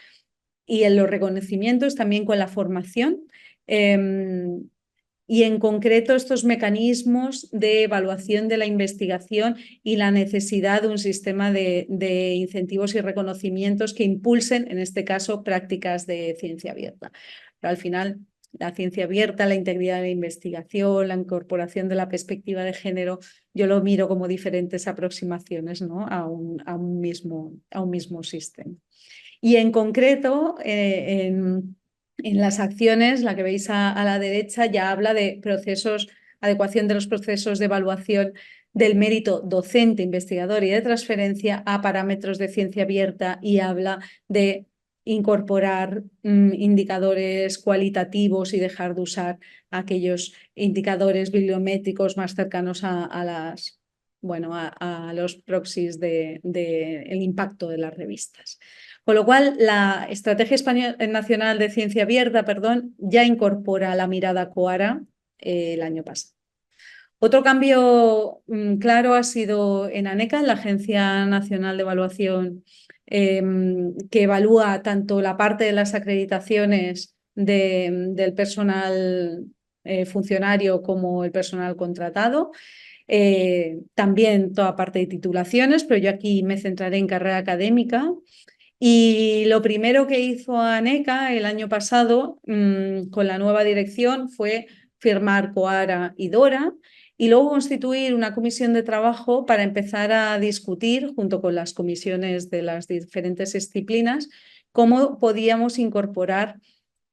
y en los reconocimientos, también con la formación. Y en concreto estos mecanismos de evaluación de la investigación y la necesidad de un sistema de incentivos y reconocimientos que impulsen, en este caso, prácticas de ciencia abierta. Pero al final, la ciencia abierta, la integridad de la investigación, la incorporación de la perspectiva de género, yo lo miro como diferentes aproximaciones, ¿no? a un mismo sistema. Y en concreto, en las acciones, la que veis a la derecha ya habla de procesos, adecuación de los procesos de evaluación del mérito docente, investigador y de transferencia a parámetros de ciencia abierta, y habla de incorporar indicadores cualitativos y dejar de usar aquellos indicadores bibliométricos más cercanos a los proxies del impacto de las revistas. Con lo cual, la Estrategia Nacional de Ciencia Abierta, ya incorpora la mirada Coara el año pasado. Otro cambio claro ha sido en ANECA, en la Agencia Nacional de Evaluación, que evalúa tanto la parte de las acreditaciones del personal funcionario como el personal contratado. También toda parte de titulaciones, pero yo aquí me centraré en carrera académica. Y lo primero que hizo ANECA el año pasado con la nueva dirección fue firmar Coara y Dora, y luego constituir una comisión de trabajo para empezar a discutir, junto con las comisiones de las diferentes disciplinas, cómo podíamos incorporar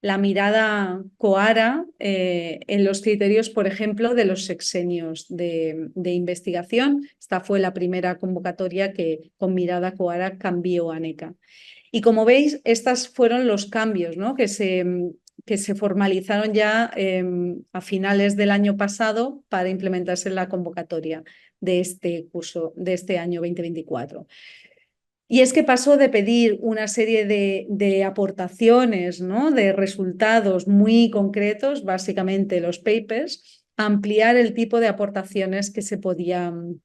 la mirada Coara en los criterios, por ejemplo, de los sexenios de investigación. Esta fue la primera convocatoria que con mirada Coara cambió ANECA. Y como veis, estos fueron los cambios, ¿no? que se formalizaron ya a finales del año pasado para implementarse en la convocatoria de este curso, de este año 2024. Y es que pasó de pedir una serie de aportaciones, ¿no? de resultados muy concretos, básicamente los papers, a ampliar el tipo de aportaciones que se podían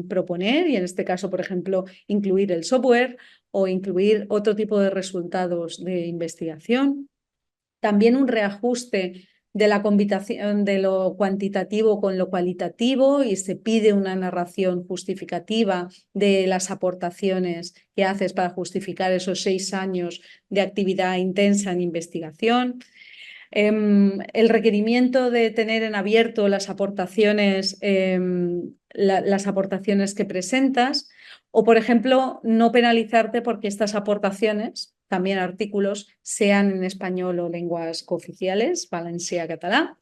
proponer, y en este caso, por ejemplo, incluir el software o incluir otro tipo de resultados de investigación. También un reajuste de la combinación de lo cuantitativo con lo cualitativo, y se pide una narración justificativa de las aportaciones que haces para justificar esos 6 años de actividad intensa en investigación. El requerimiento de tener en abierto las aportaciones que presentas, o, por ejemplo, no penalizarte porque estas aportaciones, también artículos, sean en español o lenguas cooficiales, valencià, catalán.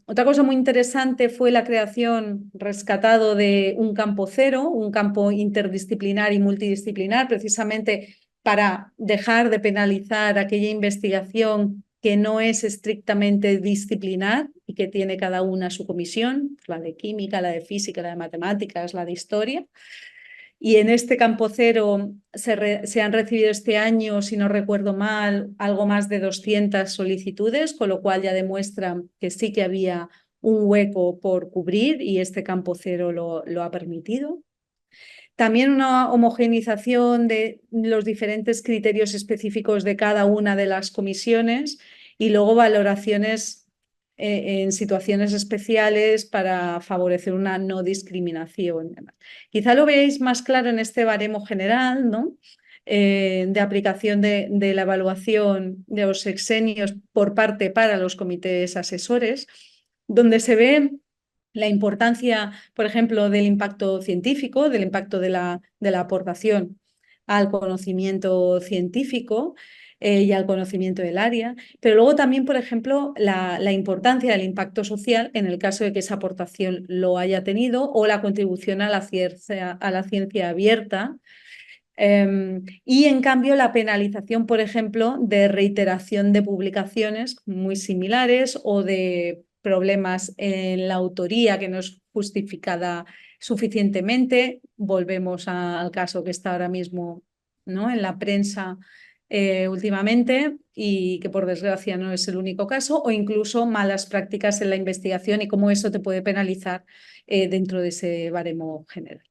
Otra cosa muy interesante fue la creación, rescatado, de un campo cero, un campo interdisciplinar y multidisciplinar, precisamente para dejar de penalizar aquella investigación que no es estrictamente disciplinar y que tiene cada una su comisión, la de química, la de física, la de matemáticas, la de historia. Y en este campo cero se han recibido este año, si no recuerdo mal, algo más de 200 solicitudes, con lo cual ya demuestra que sí que había un hueco por cubrir, y este campo cero lo ha permitido. También una homogeneización de los diferentes criterios específicos de cada una de las comisiones, y luego valoraciones en situaciones especiales para favorecer una no discriminación. Quizá lo veáis más claro en este baremo general, ¿no? De aplicación de la evaluación de los sexenios por parte para los comités asesores, donde se ve la importancia, por ejemplo, del impacto científico, del impacto de la aportación al conocimiento científico y al conocimiento del área, pero luego también, por ejemplo, la importancia del impacto social en el caso de que esa aportación lo haya tenido, o la contribución a la ciencia abierta, Y en cambio la penalización, por ejemplo, de reiteración de publicaciones muy similares o de problemas en la autoría que no es justificada suficientemente. Volvemos al caso que está ahora mismo, ¿no?, en la prensa últimamente, y que por desgracia no es el único caso, o incluso malas prácticas en la investigación y cómo eso te puede penalizar dentro de ese baremo general.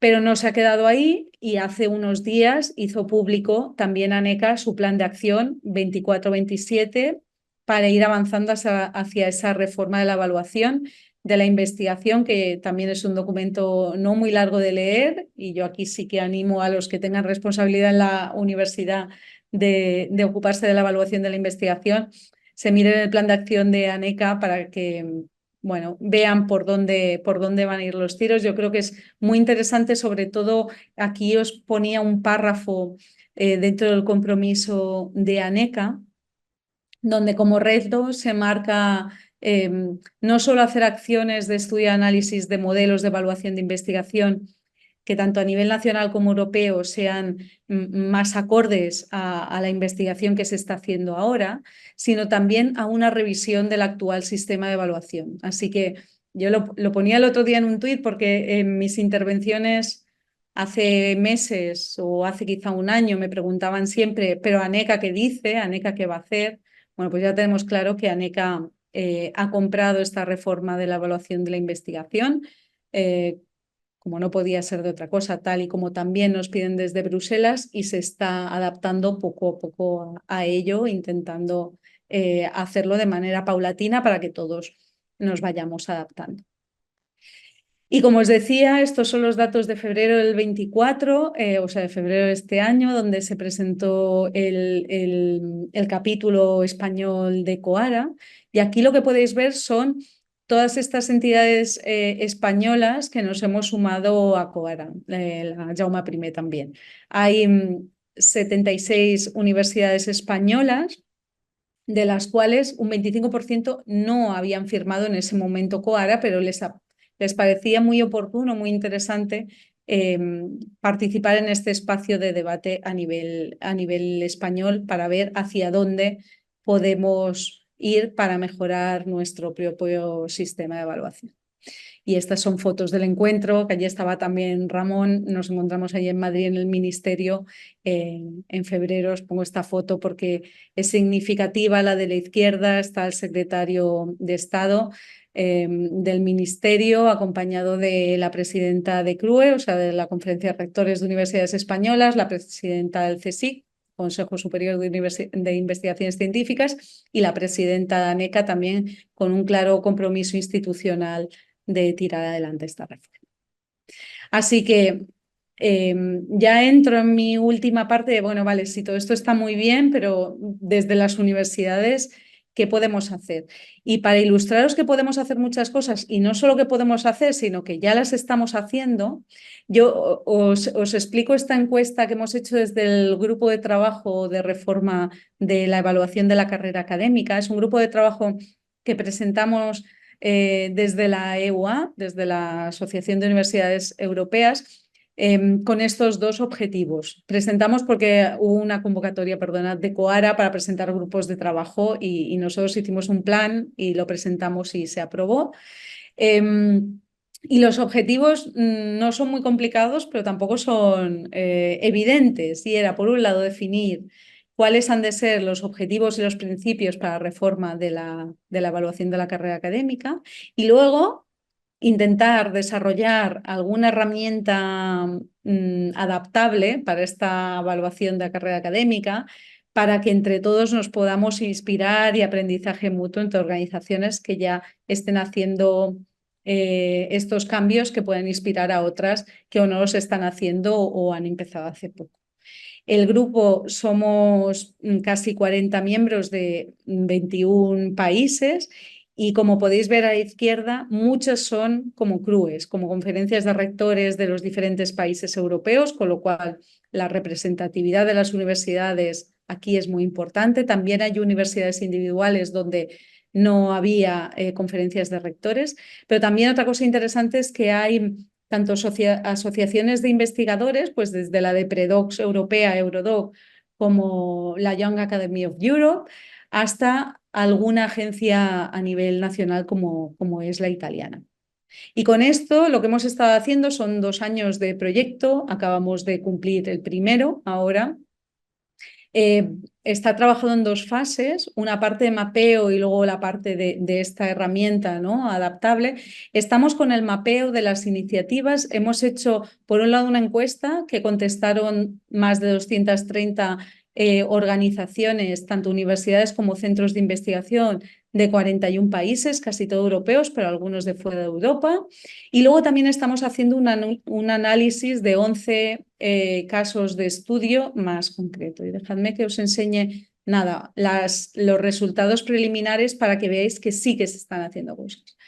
Pero no se ha quedado ahí y hace unos días hizo público también ANECA su plan de acción 24-27 para ir avanzando hacia esa reforma de la evaluación de la investigación, que también es un documento no muy largo de leer, y yo aquí sí que animo a los que tengan responsabilidad en la universidad de ocuparse de la evaluación de la investigación, se miren el plan de acción de ANECA para que, bueno, vean por dónde van a ir los tiros. Yo creo que es muy interesante, sobre todo aquí os ponía un párrafo dentro del compromiso de ANECA, donde como reto se marca no solo hacer acciones de estudio y análisis de modelos de evaluación de investigación que tanto a nivel nacional como europeo sean más acordes a la investigación que se está haciendo ahora, sino también a una revisión del actual sistema de evaluación. Así que yo lo ponía el otro día en un tuit porque en mis intervenciones hace meses o hace quizá un año me preguntaban siempre, pero ANECA, ¿qué dice? ¿ANECA qué va a hacer? Bueno, pues ya tenemos claro que ANECA ha comprado esta reforma de la evaluación de la investigación, como no podía ser de otra cosa, tal y como también nos piden desde Bruselas, y se está adaptando poco a poco a ello, intentando hacerlo de manera paulatina para que todos nos vayamos adaptando. Y como os decía, estos son los datos de febrero del 24, o sea, de febrero de este año, donde se presentó el capítulo español de COARA. Y aquí lo que podéis ver son todas estas entidades españolas que nos hemos sumado a COARA, la Jaume I también. Hay 76 universidades españolas, de las cuales un 25% no habían firmado en ese momento COARA, pero les parecía muy oportuno, muy interesante participar en este espacio de debate a nivel español para ver hacia dónde podemos ir para mejorar nuestro propio sistema de evaluación. Y estas son fotos del encuentro, que allí estaba también Ramón. Nos encontramos allí en Madrid en el Ministerio en febrero. Os pongo esta foto porque es significativa. La de la izquierda está el secretario de Estado del Ministerio, acompañado de la presidenta de CRUE, o sea, de la Conferencia de Rectores de Universidades Españolas, la presidenta del CSIC, Consejo Superior de Investigaciones Científicas, y la presidenta de ANECA, también con un claro compromiso institucional de tirar adelante esta reforma. Así que ya entro en mi última parte de, bueno, vale, sí, todo esto está muy bien, pero desde las universidades, ¿qué podemos hacer? Y para ilustraros que podemos hacer muchas cosas, y no solo que podemos hacer, sino que ya las estamos haciendo, yo os explico esta encuesta que hemos hecho desde el grupo de trabajo de reforma de la evaluación de la carrera académica. Es un grupo de trabajo que presentamos desde la EUA, desde la Asociación de Universidades Europeas, con estos dos objetivos. Presentamos porque hubo una convocatoria, perdona, de COARA para presentar grupos de trabajo, y nosotros hicimos un plan y lo presentamos y se aprobó. Y los objetivos no son muy complicados, pero tampoco son evidentes. Y era, por un lado, definir cuáles han de ser los objetivos y los principios para la reforma de la evaluación de la carrera académica, y luego intentar desarrollar alguna herramienta adaptable para esta evaluación de la carrera académica, para que entre todos nos podamos inspirar y aprendizaje mutuo entre organizaciones que ya estén haciendo estos cambios, que pueden inspirar a otras que o no los están haciendo o han empezado hace poco. El grupo somos casi 40 miembros de 21 países, y como podéis ver a la izquierda, muchos son como CRUES, como conferencias de rectores de los diferentes países europeos, con lo cual la representatividad de las universidades aquí es muy importante. También hay universidades individuales donde no había conferencias de rectores, pero también otra cosa interesante es que hay tanto asociaciones de investigadores, pues desde la de Predocs Europea, Eurodoc, como la Young Academy of Europe, hasta alguna agencia a nivel nacional como es la italiana. Y con esto lo que hemos estado haciendo son 2 años de proyecto, acabamos de cumplir el primero ahora. Está trabajando en 2 fases, una parte de mapeo y luego la parte de esta herramienta, ¿no?, adaptable. Estamos con el mapeo de las iniciativas. Hemos hecho, por un lado, una encuesta que contestaron más de 230 organizaciones, tanto universidades como centros de investigación de 41 países, casi todos europeos, pero algunos de fuera de Europa. Y luego también estamos haciendo un análisis de 11 casos de estudio más concreto. Y dejadme que os enseñe los resultados preliminares para que veáis que sí que se están haciendo cosas.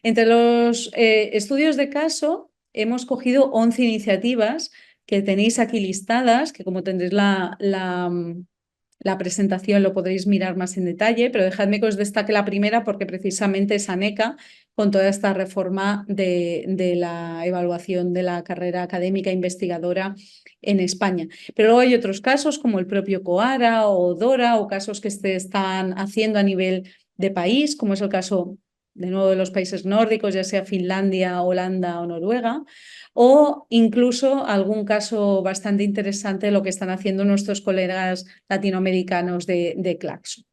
Entre los estudios de caso hemos cogido 11 iniciativas que tenéis aquí listadas, que como tendréis la presentación lo podréis mirar más en detalle, pero dejadme que os destaque la primera porque precisamente es ANECA con toda esta reforma de la evaluación de la carrera académica investigadora en España. Pero luego hay otros casos como el propio COARA o DORA o casos que se están haciendo a nivel de país, como es el caso de nuevo de los países nórdicos, ya sea Finlandia, Holanda o Noruega, o incluso algún caso bastante interesante de lo que están haciendo nuestros colegas latinoamericanos de Claxo.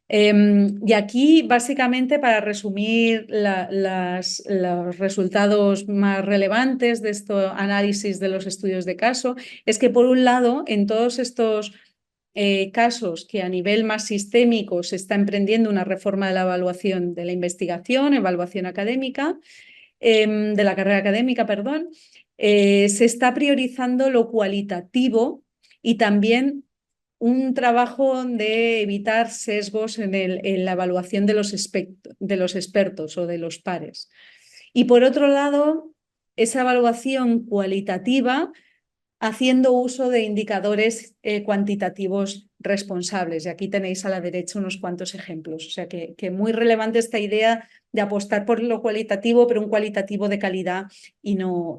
Y aquí, básicamente, para resumir los resultados más relevantes de este análisis de los estudios de caso, es que, por un lado, en todos estos casos que a nivel más sistémico se está emprendiendo una reforma de la evaluación de la investigación, evaluación académica, de la carrera académica, perdón, se está priorizando lo cualitativo y también un trabajo de evitar sesgos en la evaluación de los expertos o de los pares. Y por otro lado, esa evaluación cualitativa haciendo uso de indicadores cuantitativos responsables. Y aquí tenéis a la derecha unos cuantos ejemplos. O sea que muy relevante esta idea de apostar por lo cualitativo, pero un cualitativo de calidad y no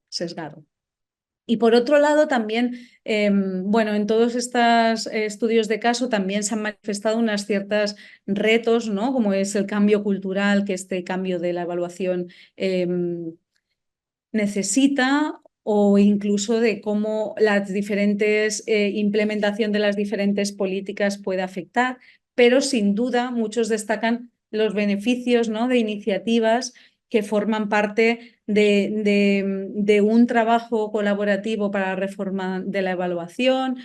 sesgado. Y por otro lado, también, bueno, en todos estos estudios de caso también se han manifestado unas ciertos retos, ¿no?, como es el cambio cultural que este cambio de la evaluación necesita, o incluso de cómo las diferentes implementación de las diferentes políticas puede afectar, pero sin duda muchos destacan los beneficios, ¿no?, de iniciativas que forman parte de un trabajo colaborativo para la reforma de la evaluación,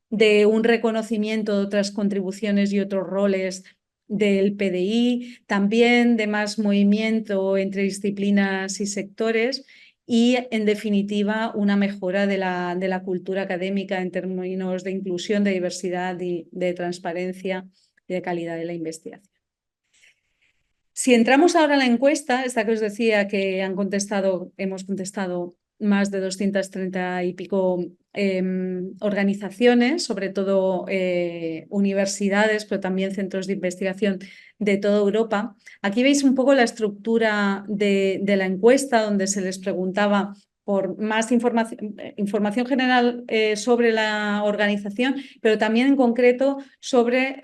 de un reconocimiento de otras contribuciones y otros roles del PDI, también de más movimiento entre disciplinas y sectores y, en definitiva, una mejora de la cultura académica en términos de inclusión, de diversidad, de transparencia y de calidad de la investigación. Si entramos ahora en la encuesta, esta que os decía que hemos contestado más de 230 y pico organizaciones, sobre todo universidades, pero también centros de investigación de toda Europa. Aquí veis un poco la estructura de la encuesta, donde se les preguntaba por más información general sobre la organización, pero también en concreto sobre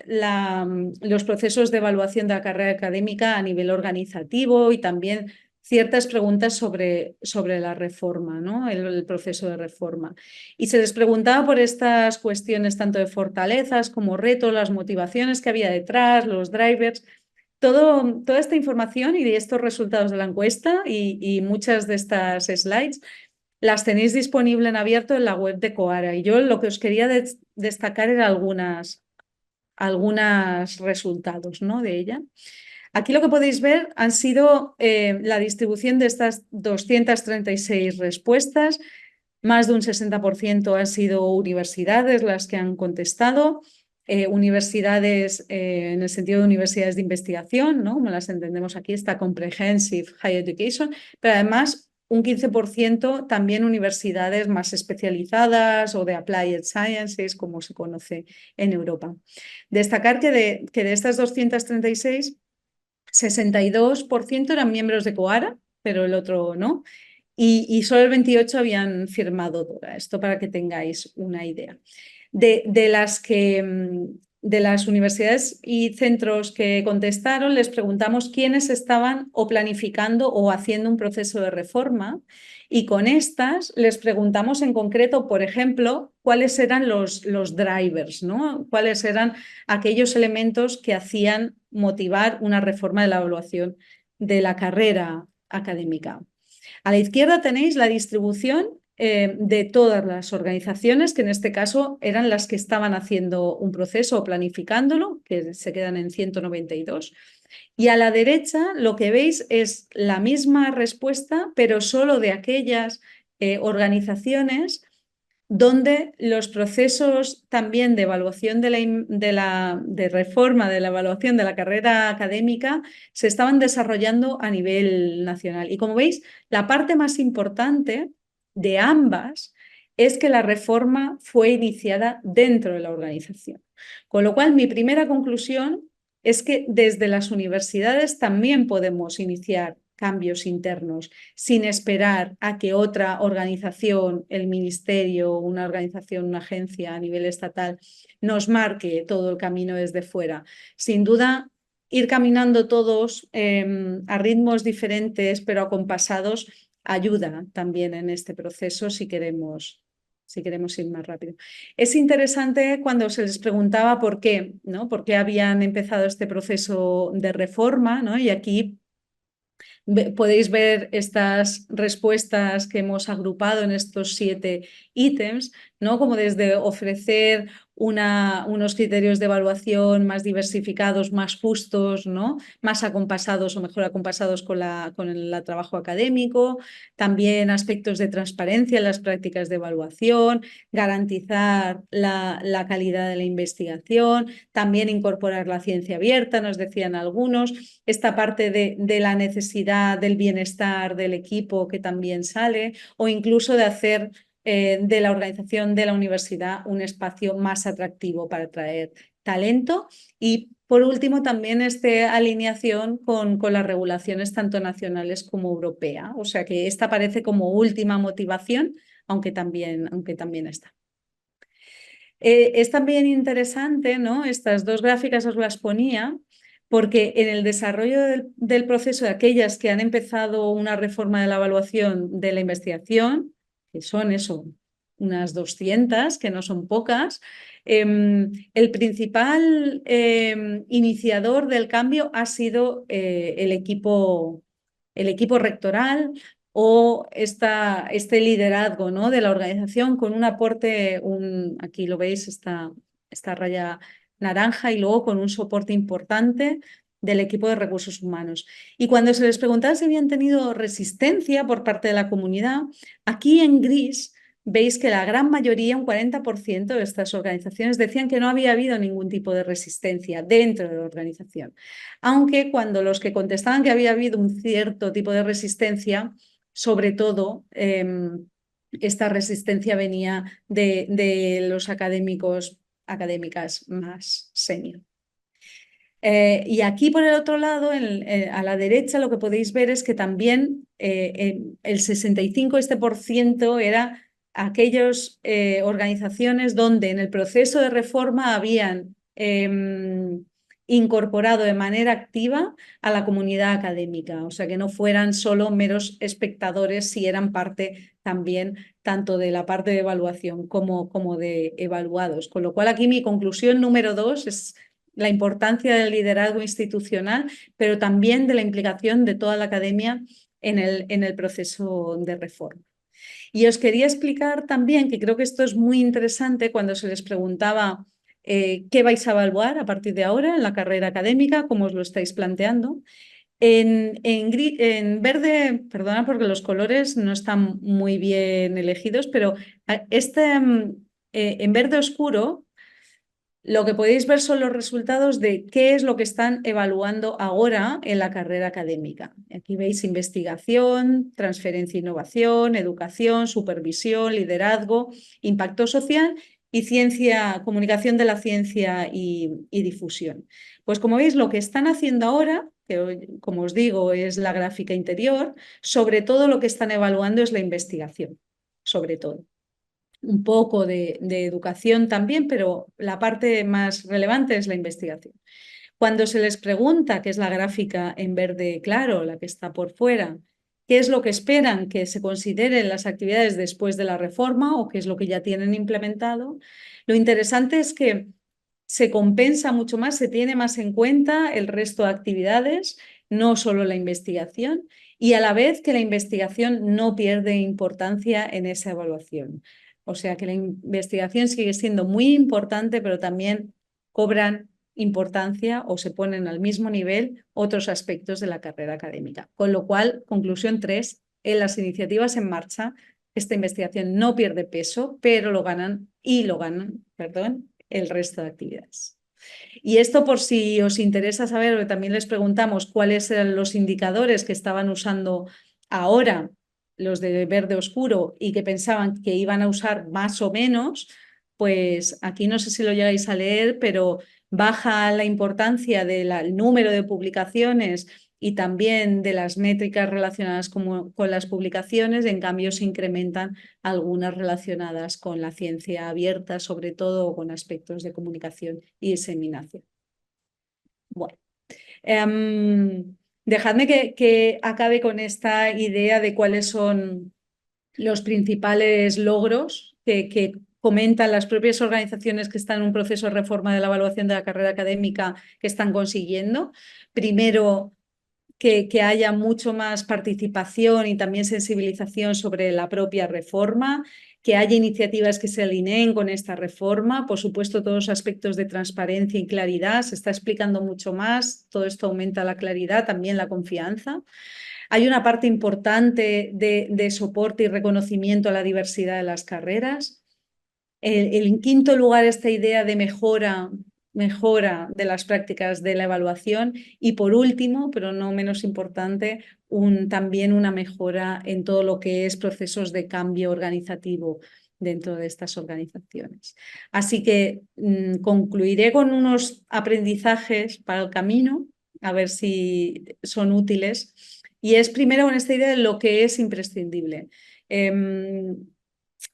los procesos de evaluación de la carrera académica a nivel organizativo y también ciertas preguntas sobre la reforma, ¿no?, el proceso de reforma. Y se les preguntaba por estas cuestiones tanto de fortalezas como retos, las motivaciones que había detrás, los drivers. Toda esta información y estos resultados de la encuesta y muchas de estas slides las tenéis disponible en abierto en la web de COARA. Y yo lo que os quería destacar era algunos resultados, ¿no?, de ella. Aquí lo que podéis ver han sido la distribución de estas 236 respuestas. Más de un 60% han sido universidades las que han contestado. Universidades en el sentido de universidades de investigación, ¿no?, como las entendemos aquí, esta Comprehensive Higher Education, pero además un 15% también universidades más especializadas o de Applied Sciences, como se conoce en Europa. Destacar que de estas 236, 62% eran miembros de COARA, pero el otro no. Y solo el 28 habían firmado DORA. Esto para que tengáis una idea. De las universidades y centros que contestaron, les preguntamos quiénes estaban o planificando o haciendo un proceso de reforma, y con estas les preguntamos en concreto, por ejemplo, cuáles eran los drivers, ¿no? Cuáles eran aquellos elementos que hacían motivar una reforma de la evaluación de la carrera académica. A la izquierda tenéis la distribución de todas las organizaciones, que en este caso eran las que estaban haciendo un proceso o planificándolo, que se quedan en 192. Y a la derecha lo que veis es la misma respuesta, pero solo de aquellas organizaciones donde los procesos también de evaluación de reforma de la evaluación de la carrera académica se estaban desarrollando a nivel nacional. Y como veis, la parte más importante de ambas es que la reforma fue iniciada dentro de la organización. Con lo cual, mi primera conclusión es que desde las universidades también podemos iniciar cambios internos sin esperar a que otra organización, el ministerio, una organización, una agencia a nivel estatal, nos marque todo el camino desde fuera. Sin duda, ir caminando todos a ritmos diferentes pero acompasados ayuda también en este proceso si queremos ir más rápido. Es interesante cuando se les preguntaba por qué, ¿no? ¿Por qué habían empezado este proceso de reforma, ¿no? Y aquí podéis ver estas respuestas que hemos agrupado en estos 7 ítems, ¿no? Como desde ofrecer unos criterios de evaluación más diversificados, más justos, ¿no? Más acompasados o mejor acompasados con el trabajo académico, también aspectos de transparencia en las prácticas de evaluación, garantizar la calidad de la investigación, también incorporar la ciencia abierta, nos decían algunos, esta parte de la necesidad del bienestar del equipo que también sale, o incluso de hacer de la organización de la universidad un espacio más atractivo para atraer talento. Y por último, también esta alineación con las regulaciones tanto nacionales como europeas. O sea que esta parece como última motivación, aunque también está. Es también interesante, ¿no? Estas dos gráficas os las ponía porque en el desarrollo del proceso de aquellas que han empezado una reforma de la evaluación de la investigación, que son eso, unas 200, que no son pocas, el principal iniciador del cambio ha sido el equipo rectoral o este liderazgo, ¿no? de la organización con un aporte, aquí lo veis, esta raya naranja, y luego con un soporte importante del equipo de recursos humanos. Y cuando se les preguntaba si habían tenido resistencia por parte de la comunidad, aquí en gris veis que la gran mayoría, un 40% de estas organizaciones, decían que no había habido ningún tipo de resistencia dentro de la organización. Aunque cuando los que contestaban que había habido un cierto tipo de resistencia, sobre todo esta resistencia venía de los académicas más senior. Y aquí por el otro lado, a la derecha, lo que podéis ver es que también el 65% era aquellas organizaciones donde en el proceso de reforma habían incorporado de manera activa a la comunidad académica, o sea, que no fueran solo meros espectadores, si eran parte también tanto de la parte de evaluación como de evaluados. Con lo cual aquí mi conclusión número 2 es la importancia del liderazgo institucional, pero también de la implicación de toda la academia en el proceso de reforma. Y os quería explicar también, que creo que esto es muy interesante, cuando se les preguntaba qué vais a evaluar a partir de ahora en la carrera académica, cómo os lo estáis planteando. En verde, perdona porque los colores no están muy bien elegidos, pero en verde oscuro lo que podéis ver son los resultados de qué es lo que están evaluando ahora en la carrera académica. Aquí veis investigación, transferencia e innovación, educación, supervisión, liderazgo, impacto social y ciencia, comunicación de la ciencia y difusión. Pues como veis, lo que están haciendo ahora que como os digo es la gráfica interior. Sobre todo lo que están evaluando es la investigación, sobre todo. Un poco de educación también, pero la parte más relevante es la investigación. Cuando se les pregunta, que es la gráfica en verde claro, la que está por fuera, qué es lo que esperan que se consideren las actividades después de la reforma o qué es lo que ya tienen implementado, lo interesante es que se compensa mucho más, se tiene más en cuenta el resto de actividades, no solo la investigación, y a la vez que la investigación no pierde importancia en esa evaluación. O sea que la investigación sigue siendo muy importante, pero también cobran importancia o se ponen al mismo nivel otros aspectos de la carrera académica. Con lo cual, conclusión 3, en las iniciativas en marcha, esta investigación no pierde peso, pero lo ganan, perdón, el resto de actividades. Y esto por si os interesa saber, también les preguntamos cuáles eran los indicadores que estaban usando ahora los de verde oscuro y que pensaban que iban a usar más o menos, pues aquí no sé si lo llegáis a leer, pero baja la importancia del número de publicaciones y también de las métricas relacionadas con las publicaciones, en cambio se incrementan algunas relacionadas con la ciencia abierta, sobre todo con aspectos de comunicación y diseminación. Bueno, dejadme que acabe con esta idea de cuáles son los principales logros que comentan las propias organizaciones que están en un proceso de reforma de la evaluación de la carrera académica que están consiguiendo. Primero, que haya mucho más participación y también sensibilización sobre la propia reforma, que haya iniciativas que se alineen con esta reforma, por supuesto todos los aspectos de transparencia y claridad, se está explicando mucho más, todo esto aumenta la claridad, también la confianza. Hay una parte importante de soporte y reconocimiento a la diversidad de las carreras. En quinto lugar, esta idea de mejora de las prácticas de la evaluación y por último, pero no menos importante, también una mejora en todo lo que es procesos de cambio organizativo dentro de estas organizaciones. Así que concluiré con unos aprendizajes para el camino, a ver si son útiles. Y es primero con esta idea de lo que es imprescindible.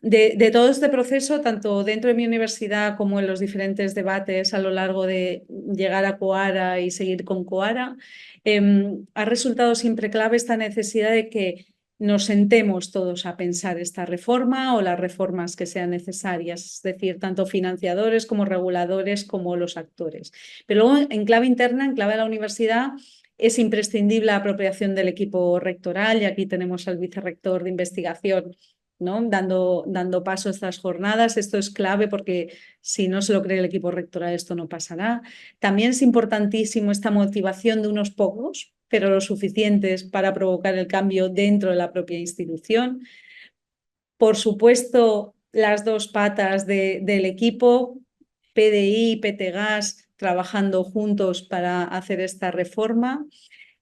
De todo este proceso, tanto dentro de mi universidad como en los diferentes debates a lo largo de llegar a Coara y seguir con Coara, ha resultado siempre clave esta necesidad de que nos sentemos todos a pensar esta reforma o las reformas que sean necesarias, es decir, tanto financiadores como reguladores como los actores. Pero luego, en clave interna, en clave de la universidad, es imprescindible la apropiación del equipo rectoral y aquí tenemos al vicerrector de investigación, ¿no? Dando paso a estas jornadas. Esto es clave porque si no se lo cree el equipo rectoral esto no pasará. También es importantísimo esta motivación de unos pocos, pero lo suficientes para provocar el cambio dentro de la propia institución. Por supuesto, las dos patas del equipo, PDI y PTGAS, trabajando juntos para hacer esta reforma.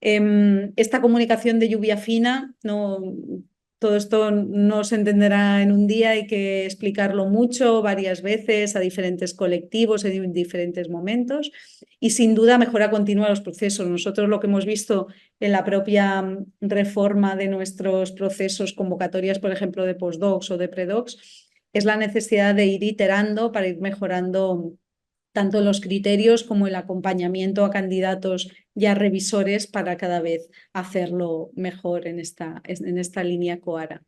Esta comunicación de lluvia fina, no, todo esto no se entenderá en un día, hay que explicarlo mucho, varias veces, a diferentes colectivos, en diferentes momentos, y sin duda mejora continua los procesos. Nosotros lo que hemos visto en la propia reforma de nuestros procesos, convocatorias, por ejemplo, de postdocs o de predocs, es la necesidad de ir iterando para ir mejorando tanto los criterios como el acompañamiento a candidatos y a revisores para cada vez hacerlo mejor en esta línea Coara.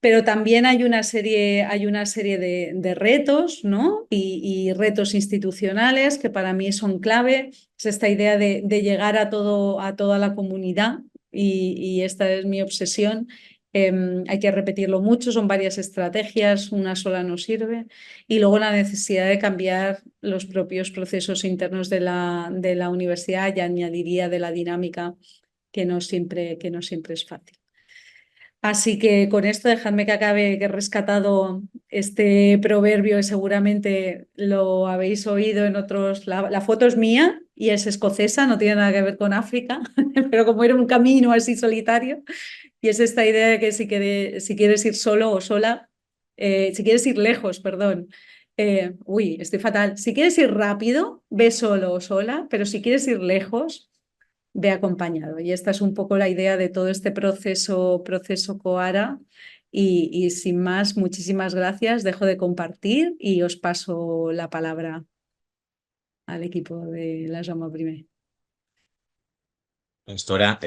Pero también hay una serie de retos, ¿no? Y retos institucionales que para mí son clave. Es esta idea de llegar a toda la comunidad y esta es mi obsesión. Hay que repetirlo mucho, son varias estrategias, una sola no sirve. Y luego la necesidad de cambiar los propios procesos internos de la universidad, y añadiría de la dinámica, que no siempre es fácil. Así que con esto dejadme que acabe, que he rescatado este proverbio, que seguramente lo habéis oído en otros. La foto es mía y es escocesa, no tiene nada que ver con África, pero como era un camino así solitario, y es esta idea de que si quieres ir solo o sola, si quieres ir lejos, perdón. Estoy fatal. Si quieres ir rápido, ve solo o sola, pero si quieres ir lejos, ve acompañado. Y esta es un poco la idea de todo este proceso Coara. Y sin más, muchísimas gracias. Dejo de compartir y os paso la palabra al equipo de la Jaume I. Pastora,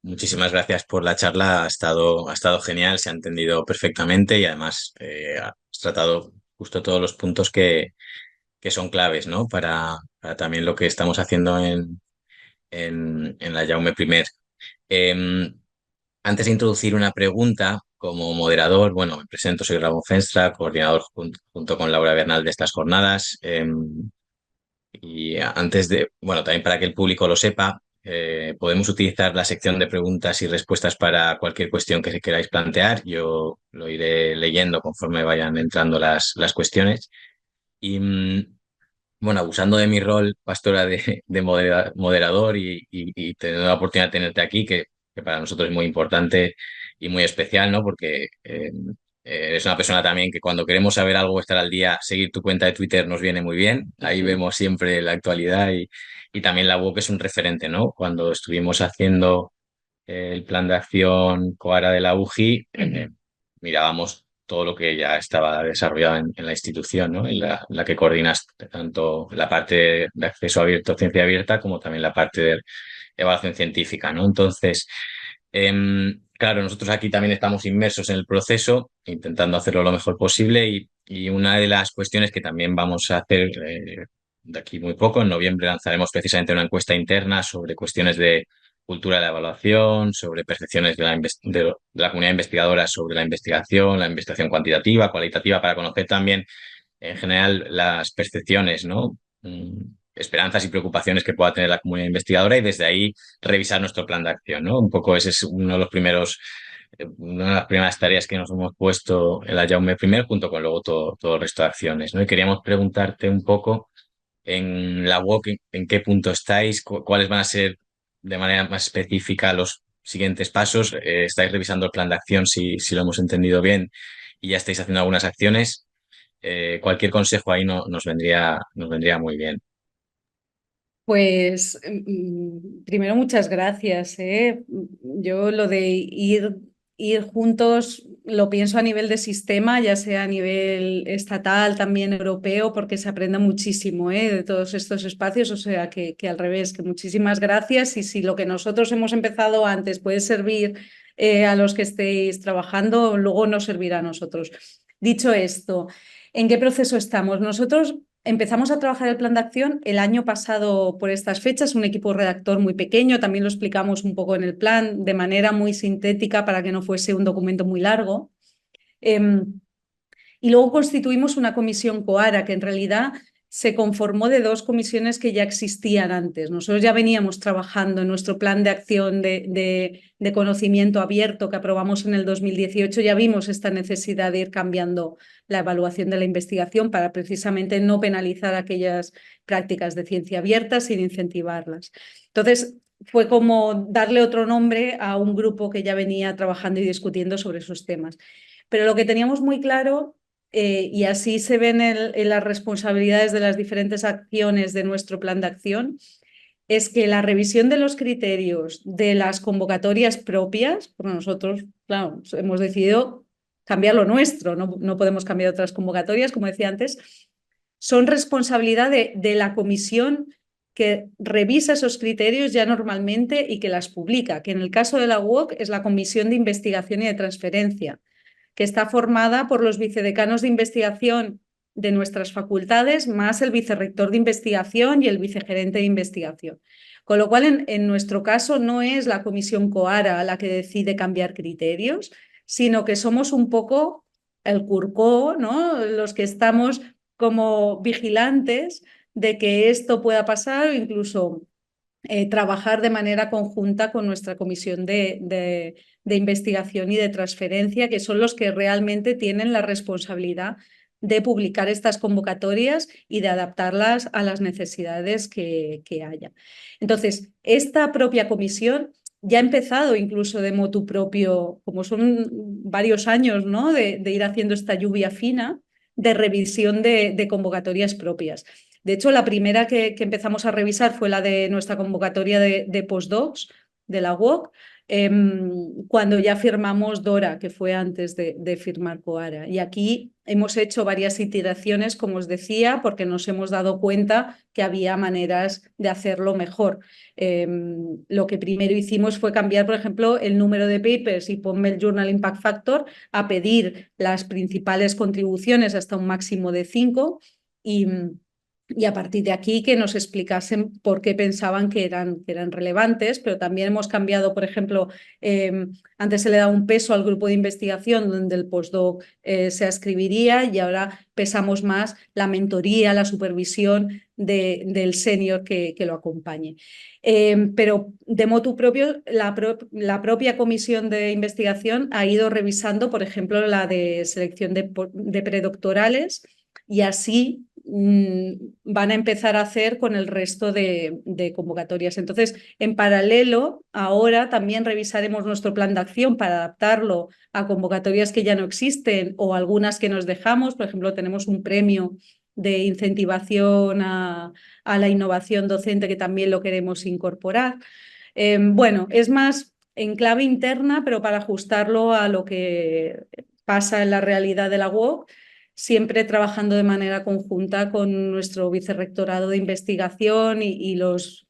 muchísimas gracias por la charla. Ha estado genial, se ha entendido perfectamente y además has tratado justo todos los puntos que son claves, ¿no? Para también lo que estamos haciendo en la Jaume I. Em, Antes de introducir una pregunta, como moderador, bueno, me presento, soy Ramón Fenstra, coordinador junto con Laura Bernal de estas jornadas. Y antes de, bueno, también para que el público lo sepa, podemos utilizar la sección de preguntas y respuestas para cualquier cuestión que queráis plantear. Yo lo iré leyendo conforme vayan entrando las cuestiones. Y bueno, abusando de mi rol, Pastora, de moderador y teniendo la oportunidad de tenerte aquí, que para nosotros es muy importante y muy especial, ¿no? Porque eres una persona también que cuando queremos saber algo, estar al día, seguir tu cuenta de Twitter nos viene muy bien. Ahí vemos siempre la actualidad y también la web es un referente, ¿no? Cuando estuvimos haciendo el plan de acción Coara de la UGI, mirábamos todo lo que ya estaba desarrollado en la institución, ¿no? En la que coordinas tanto la parte de acceso abierto, ciencia abierta, como también la parte de evaluación científica, ¿no? Entonces, claro, nosotros aquí también estamos inmersos en el proceso, intentando hacerlo lo mejor posible y una de las cuestiones que también vamos a hacer de aquí muy poco, en noviembre lanzaremos precisamente una encuesta interna sobre cuestiones de cultura de la evaluación, sobre percepciones de la comunidad investigadora sobre la investigación cuantitativa, cualitativa, para conocer también en general las percepciones, ¿no? Esperanzas y preocupaciones que pueda tener la comunidad investigadora y desde ahí revisar nuestro plan de acción, ¿no? Un poco ese es uno de los primeros, una de las primeras tareas que nos hemos puesto en la Jaume I, junto con luego todo el resto de acciones, ¿no? Y queríamos preguntarte un poco en la web, en qué punto estáis, cuáles van a ser de manera más específica los siguientes pasos. ¿Estáis revisando el plan de acción si lo hemos entendido bien y ya estáis haciendo algunas acciones? Cualquier consejo ahí nos vendría muy bien. Pues primero muchas gracias, ¿eh? Yo lo de ir juntos lo pienso a nivel de sistema, ya sea a nivel estatal, también europeo, porque se aprende muchísimo, ¿eh? De todos estos espacios, o sea que al revés, que muchísimas gracias y si lo que nosotros hemos empezado antes puede servir a los que estéis trabajando, luego nos servirá a nosotros. Dicho esto, ¿en qué proceso estamos? Nosotros empezamos a trabajar el plan de acción el año pasado por estas fechas, un equipo redactor muy pequeño, también lo explicamos un poco en el plan de manera muy sintética para que no fuese un documento muy largo. Y luego constituimos una comisión COARA que en realidad se conformó de dos comisiones que ya existían antes. Nosotros ya veníamos trabajando en nuestro plan de acción de conocimiento abierto que aprobamos en el 2018, ya vimos esta necesidad de ir cambiando la evaluación de la investigación para precisamente no penalizar aquellas prácticas de ciencia abierta sin incentivarlas. Entonces, fue como darle otro nombre a un grupo que ya venía trabajando y discutiendo sobre esos temas. Pero lo que teníamos muy claro y así se ven en las responsabilidades de las diferentes acciones de nuestro plan de acción, es que la revisión de los criterios de las convocatorias propias, por nosotros, claro, hemos decidido cambiar lo nuestro, no podemos cambiar otras convocatorias, como decía antes, son responsabilidad de la comisión que revisa esos criterios ya normalmente y que las publica, que en el caso de la UOC es la Comisión de Investigación y de Transferencia, que está formada por los vicedecanos de investigación de nuestras facultades, más el vicerrector de investigación y el vicegerente de investigación. Con lo cual, en nuestro caso, no es la comisión COARA la que decide cambiar criterios, sino que somos un poco el CURCO, ¿no? Los que estamos como vigilantes de que esto pueda pasar o incluso trabajar de manera conjunta con nuestra comisión de investigación y de transferencia, que son los que realmente tienen la responsabilidad de publicar estas convocatorias y de adaptarlas a las necesidades que haya. Entonces, esta propia comisión ya ha empezado incluso de motu propio, como son varios años, ¿no? de ir haciendo esta lluvia fina de revisión de convocatorias propias. De hecho, la primera que empezamos a revisar fue la de nuestra convocatoria de postdocs de la UOC, cuando ya firmamos Dora, que fue antes de firmar Coara. Y aquí hemos hecho varias iteraciones, como os decía, porque nos hemos dado cuenta que había maneras de hacerlo mejor. Lo que primero hicimos fue cambiar, por ejemplo, el número de papers y ponme el Journal Impact Factor a pedir las principales contribuciones hasta un máximo de 5 y a partir de aquí que nos explicasen por qué pensaban que eran relevantes, pero también hemos cambiado, por ejemplo, antes se le daba un peso al grupo de investigación donde el postdoc se ascribiría y ahora pesamos más la mentoría, la supervisión del senior que lo acompañe. Pero de motu propio, la propia comisión de investigación ha ido revisando, por ejemplo, la de selección de predoctorales y así van a empezar a hacer con el resto de convocatorias. Entonces, en paralelo, ahora también revisaremos nuestro plan de acción para adaptarlo a convocatorias que ya no existen o algunas que nos dejamos. Por ejemplo, tenemos un premio de incentivación a la innovación docente que también lo queremos incorporar. Bueno, es más en clave interna, pero para ajustarlo a lo que pasa en la realidad de la UOC, siempre trabajando de manera conjunta con nuestro vicerrectorado de investigación y los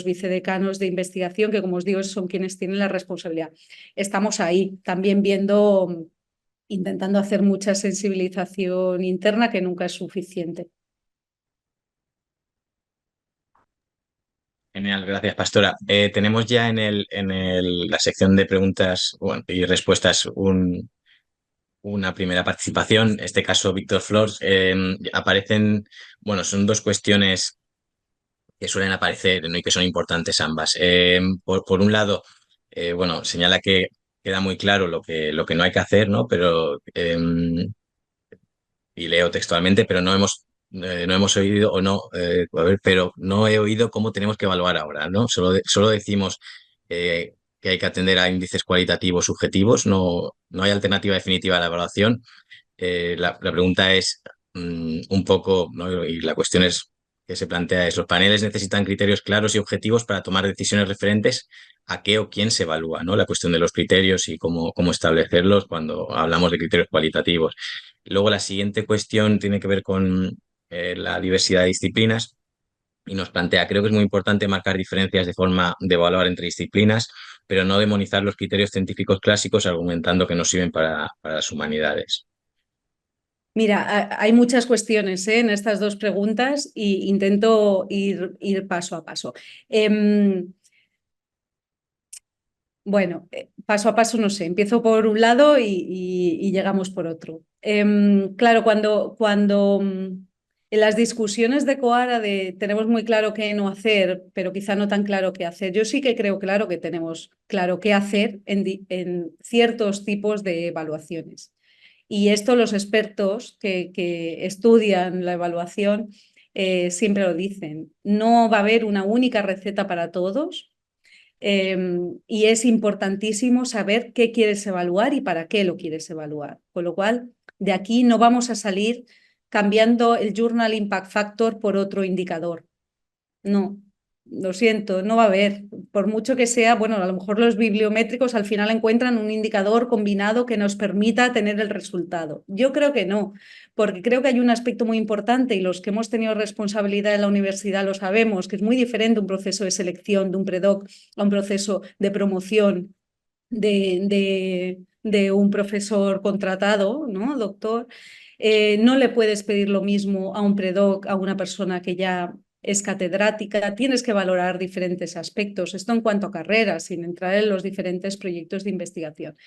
vicedecanos de investigación, que como os digo son quienes tienen la responsabilidad. Estamos ahí también viendo, intentando hacer mucha sensibilización interna, que nunca es suficiente. Genial, gracias, Pastora. Tenemos ya la sección de preguntas y respuestas una primera participación. En este caso, Víctor Flors. Aparecen, bueno, son dos cuestiones que suelen aparecer, ¿no? Y que son importantes ambas. Por un lado, bueno, señala que queda muy claro lo que no hay que hacer, ¿no? Pero, y leo textualmente, pero no hemos oído o no, a ver, pero no he oído cómo tenemos que evaluar ahora, ¿no? Solo decimos que hay que atender a índices cualitativos subjetivos, no hay alternativa definitiva a la evaluación. La pregunta es un poco, ¿no? Y la cuestión que se plantea es, ¿los paneles necesitan criterios claros y objetivos para tomar decisiones referentes a qué o quién se evalúa, ¿no? La cuestión de los criterios y cómo establecerlos cuando hablamos de criterios cualitativos. Luego la siguiente cuestión tiene que ver con la diversidad de disciplinas y nos plantea, creo que es muy importante marcar diferencias de forma de evaluar entre disciplinas, pero no demonizar los criterios científicos clásicos argumentando que no sirven para las humanidades. Mira, hay muchas cuestiones en estas dos preguntas e intento ir paso a paso. Bueno, paso a paso no sé, empiezo por un lado y llegamos por otro. Claro, cuando en las discusiones de Coara tenemos muy claro qué no hacer, pero quizá no tan claro qué hacer, yo sí que creo claro que tenemos claro qué hacer en ciertos tipos de evaluaciones. Y esto los expertos que estudian la evaluación siempre lo dicen. No va a haber una única receta para todos y es importantísimo saber qué quieres evaluar y para qué lo quieres evaluar. Con lo cual, de aquí no vamos a salir cambiando el Journal Impact Factor por otro indicador. No, lo siento, no va a haber. Por mucho que sea, bueno, a lo mejor los bibliométricos al final encuentran un indicador combinado que nos permita tener el resultado. Yo creo que no, porque creo que hay un aspecto muy importante y los que hemos tenido responsabilidad en la universidad lo sabemos, que es muy diferente un proceso de selección de un predoc a un proceso de promoción de un profesor contratado, ¿no? Doctor. No le puedes pedir lo mismo a un predoc, a una persona que ya es catedrática, tienes que valorar diferentes aspectos. Esto en cuanto a carreras, sin entrar en los diferentes proyectos de investigación.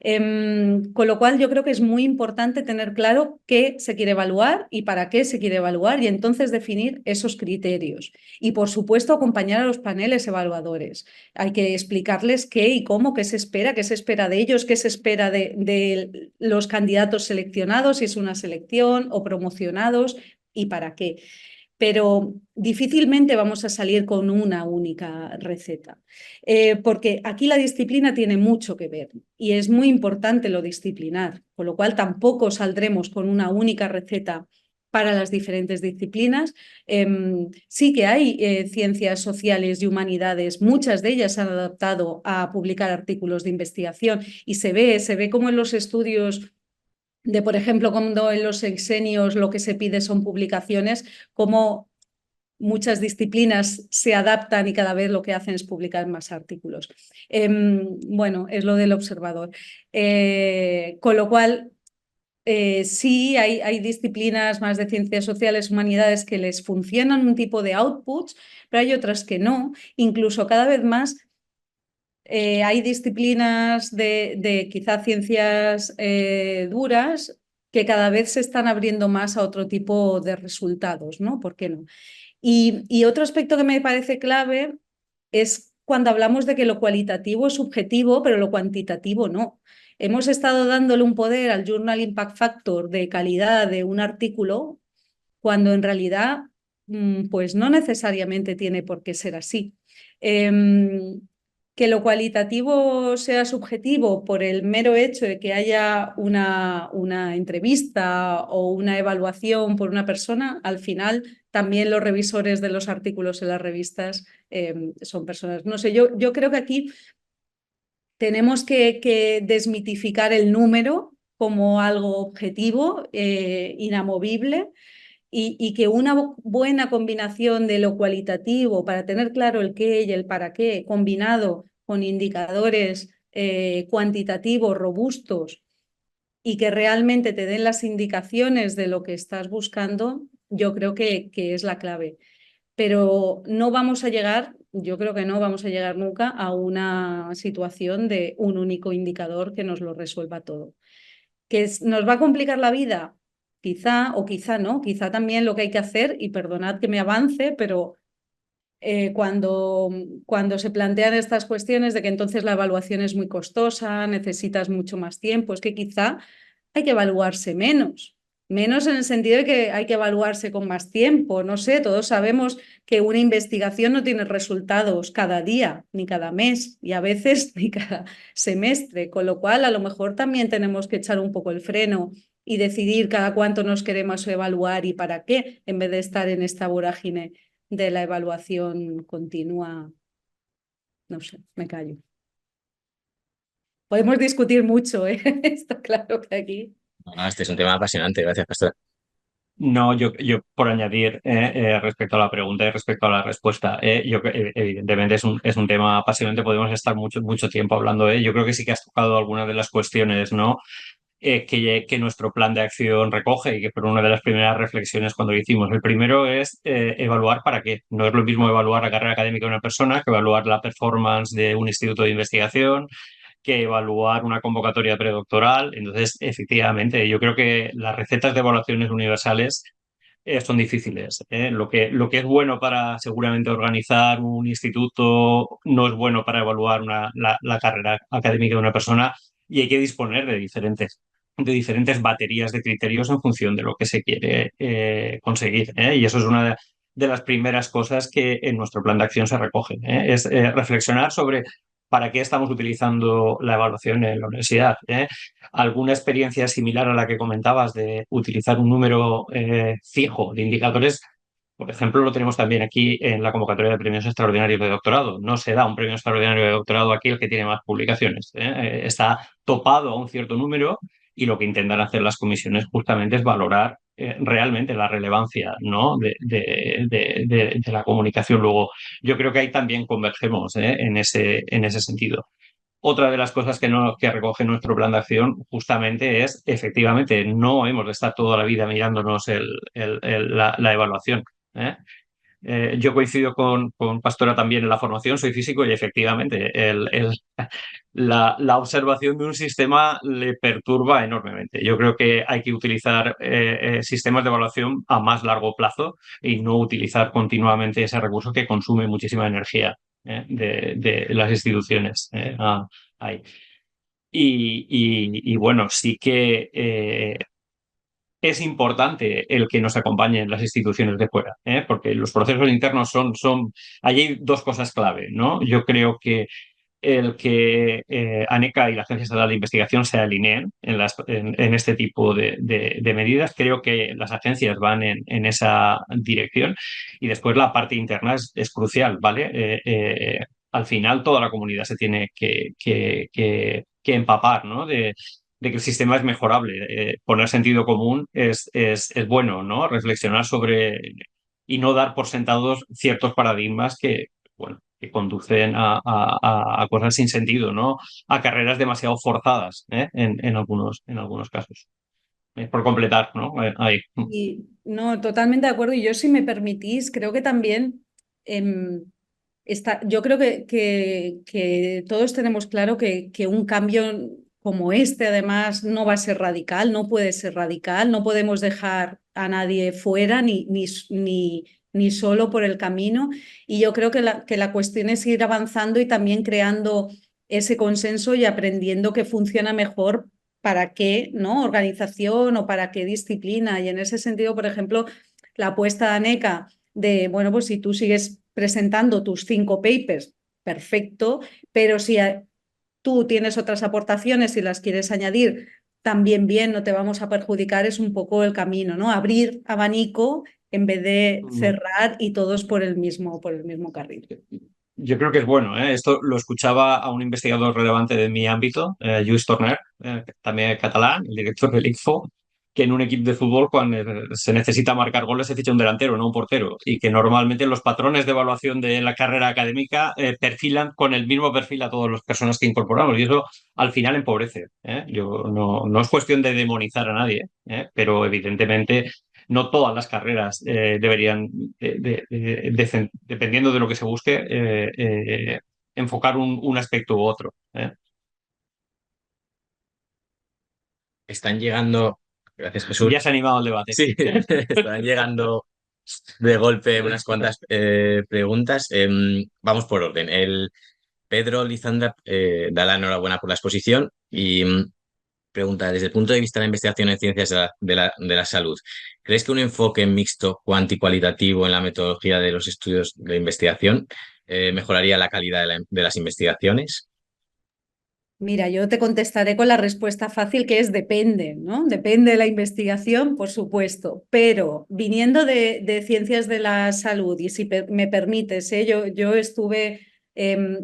Con lo cual yo creo que es muy importante tener claro qué se quiere evaluar y para qué se quiere evaluar y entonces definir esos criterios. Y por supuesto acompañar a los paneles evaluadores. Hay que explicarles qué y cómo, qué se espera de ellos, qué se espera de los candidatos seleccionados, si es una selección o promocionados y para qué. Pero difícilmente vamos a salir con una única receta, porque aquí la disciplina tiene mucho que ver y es muy importante lo disciplinar, con lo cual tampoco saldremos con una única receta para las diferentes disciplinas. Sí que hay ciencias sociales y humanidades, muchas de ellas se han adaptado a publicar artículos de investigación y se ve como en los estudios de, por ejemplo, cuando en los sexenios lo que se pide son publicaciones, como muchas disciplinas se adaptan y cada vez lo que hacen es publicar más artículos. Bueno, es lo del observador. Con lo cual, sí, hay disciplinas más de ciencias sociales, humanidades que les funcionan un tipo de outputs, pero hay otras que no. Incluso cada vez más hay disciplinas de quizá ciencias duras que cada vez se están abriendo más a otro tipo de resultados, ¿no? ¿Por qué no? Y otro aspecto que me parece clave es cuando hablamos de que lo cualitativo es subjetivo, pero lo cuantitativo no. Hemos estado dándole un poder al Journal Impact Factor de calidad de un artículo, cuando en realidad pues no necesariamente tiene por qué ser así. Que lo cualitativo sea subjetivo por el mero hecho de que haya una entrevista o una evaluación por una persona, al final también los revisores de los artículos en las revistas son personas. No sé, yo creo que aquí tenemos que desmitificar el número como algo objetivo, inamovible, y que una buena combinación de lo cualitativo para tener claro el qué y el para qué, combinado con indicadores cuantitativos robustos y que realmente te den las indicaciones de lo que estás buscando, yo creo que es la clave. Pero no vamos a llegar, yo creo que no vamos a llegar nunca a una situación de un único indicador que nos lo resuelva todo. ¿Que nos va a complicar la vida? Quizá o quizá no, quizá también lo que hay que hacer, y perdonad que me avance, pero cuando se plantean estas cuestiones de que entonces la evaluación es muy costosa, necesitas mucho más tiempo, es que quizá hay que evaluarse menos. Menos en el sentido de que hay que evaluarse con más tiempo. No sé, todos sabemos que una investigación no tiene resultados cada día, ni cada mes, y a veces ni cada semestre, con lo cual a lo mejor también tenemos que echar un poco el freno y decidir cada cuánto nos queremos evaluar y para qué, en vez de estar en esta vorágine de la evaluación continua. No sé, me callo. Podemos discutir mucho, ¿eh? Está claro que aquí. No, este es un tema apasionante, gracias, Pastora. No, yo por añadir respecto a la pregunta y respecto a la respuesta, evidentemente es un tema apasionante, podemos estar mucho tiempo hablando de ello. Yo creo que sí que has tocado algunas de las cuestiones, ¿no? Que nuestro plan de acción recoge y que fue una de las primeras reflexiones cuando lo hicimos. El primero es evaluar para qué. No es lo mismo evaluar la carrera académica de una persona que evaluar la performance de un instituto de investigación, que evaluar una convocatoria predoctoral. Entonces, efectivamente, yo creo que las recetas de evaluaciones universales son difíciles. Lo que es bueno para seguramente organizar un instituto no es bueno para evaluar la carrera académica de una persona, y hay que disponer de diferentes baterías de criterios en función de lo que se quiere conseguir. Y eso es una de las primeras cosas que en nuestro plan de acción se recoge. Es reflexionar sobre para qué estamos utilizando la evaluación en la universidad. Alguna experiencia similar a la que comentabas de utilizar un número fijo de indicadores. Por ejemplo, lo tenemos también aquí en la convocatoria de premios extraordinarios de doctorado. No se da un premio extraordinario de doctorado aquí el que tiene más publicaciones. Está topado a un cierto número, y lo que intentan hacer las comisiones justamente es valorar realmente la relevancia, ¿no? de la comunicación. Luego, yo creo que ahí también convergemos en ese sentido. Otra de las cosas que recoge nuestro plan de acción justamente es, efectivamente, no hemos de estar toda la vida mirándonos la evaluación. ¿eh? Yo coincido con Pastora también en la formación, soy físico y efectivamente la observación de un sistema le perturba enormemente. Yo creo que hay que utilizar sistemas de evaluación a más largo plazo y no utilizar continuamente ese recurso que consume muchísima energía de las instituciones. Ahí. Y bueno, sí que es importante el que nos acompañen las instituciones de fuera, porque los procesos internos allí hay dos cosas clave, ¿no? Yo creo que el que ANECA y la Agencia Estatal de Investigación se alineen en este tipo de medidas. Creo que las agencias van en esa dirección y después la parte interna es crucial, ¿vale? Al final toda la comunidad se tiene que empapar, ¿no? De que el sistema es mejorable. Poner sentido común es bueno, ¿no? Reflexionar sobre y no dar por sentados ciertos paradigmas que, bueno, que conducen a cosas sin sentido, ¿no? A carreras demasiado forzadas, ¿eh? En algunos casos. Por completar, ¿no? Ahí. Y no, totalmente de acuerdo. Y yo, si me permitís, creo que también yo creo que todos tenemos claro que un cambio como este, además, no va a ser radical, no puede ser radical, no podemos dejar a nadie fuera ni solo por el camino. Y yo creo que la cuestión es ir avanzando y también creando ese consenso y aprendiendo que funciona mejor para qué, ¿no? Organización o para qué disciplina. Y en ese sentido, por ejemplo, la apuesta de ANECA de, bueno, pues si tú sigues presentando tus 5 papers, perfecto, pero si tú tienes otras aportaciones y las quieres añadir, también bien, no te vamos a perjudicar, es un poco el camino, ¿no? Abrir abanico en vez de cerrar y todos por el mismo carril. Yo creo que es bueno, ¿eh? Esto lo escuchaba a un investigador relevante de mi ámbito, Lluís Torner, también catalán, el director del ICFO, que en un equipo de fútbol, cuando se necesita marcar goles, se ficha un delantero, no un portero, y que normalmente los patrones de evaluación de la carrera académica perfilan con el mismo perfil a todas las personas que incorporamos, y eso al final empobrece, ¿eh? No es cuestión de demonizar a nadie, pero evidentemente no todas las carreras deberían, dependiendo de lo que se busque, enfocar un aspecto u otro. Están llegando, gracias Jesús, Ya se ha animado el debate. sí, están llegando de golpe unas cuantas preguntas. Vamos por orden. El Pedro Lizanda da la enhorabuena por la exposición y pregunta, desde el punto de vista de la investigación en ciencias de la salud, ¿crees que un enfoque mixto cuantitativo en la metodología de los estudios de investigación mejoraría la calidad de las investigaciones? Mira, yo te contestaré con la respuesta fácil, que es depende, ¿no? Depende de la investigación, por supuesto, pero viniendo de ciencias de la salud, y si me permites, yo estuve,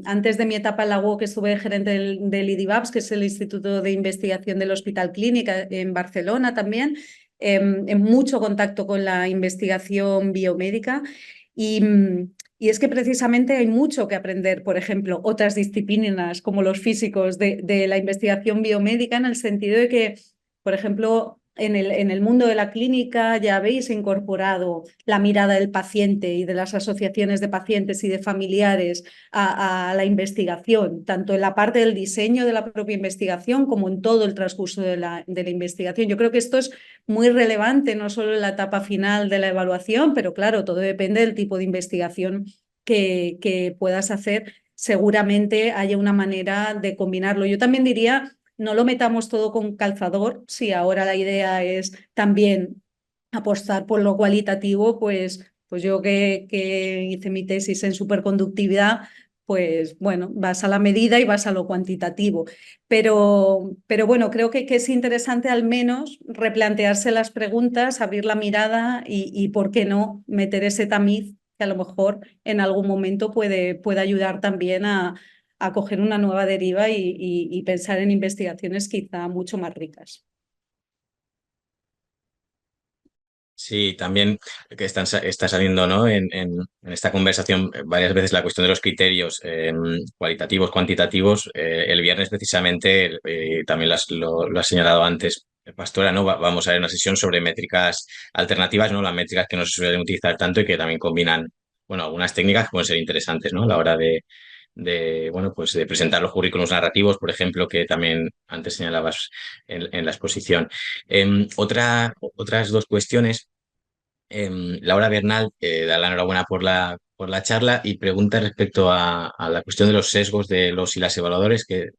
antes de mi etapa en la UOC, estuve gerente del IDIVAPS, que es el Instituto de Investigación del Hospital Clínica en Barcelona también, en mucho contacto con la investigación biomédica. Y es que precisamente hay mucho que aprender, por ejemplo, otras disciplinas como los físicos de la investigación biomédica, en el sentido de que, por ejemplo, en el mundo de la clínica ya habéis incorporado la mirada del paciente y de las asociaciones de pacientes y de familiares a la investigación, tanto en la parte del diseño de la propia investigación como en todo el transcurso de la investigación. Yo creo que esto es muy relevante, no solo en la etapa final de la evaluación, pero claro, todo depende del tipo de investigación que puedas hacer. Seguramente haya una manera de combinarlo. Yo también diría, no lo metamos todo con calzador. Si ahora la idea es también apostar por lo cualitativo, pues yo que hice mi tesis en superconductividad, pues bueno, vas a la medida y vas a lo cuantitativo. Pero bueno, creo que es interesante al menos replantearse las preguntas, abrir la mirada y ¿por qué no meter ese tamiz que a lo mejor en algún momento puede ayudar también a coger una nueva deriva y pensar en investigaciones quizá mucho más ricas. Sí, también que está saliendo, ¿no? En esta conversación varias veces la cuestión de los criterios cualitativos, cuantitativos. El viernes precisamente, también lo has señalado antes, Pastora, ¿no? Vamos a ver una sesión sobre métricas alternativas, ¿no? Las métricas que no se suelen utilizar tanto y que también combinan, bueno, algunas técnicas que pueden ser interesantes, ¿no? A la hora bueno, pues de presentar los currículos narrativos, por ejemplo, que también antes señalabas en la exposición. Otras dos cuestiones. Laura Bernal da la enhorabuena por la charla y pregunta respecto a la cuestión de los sesgos de los y las evaluadores que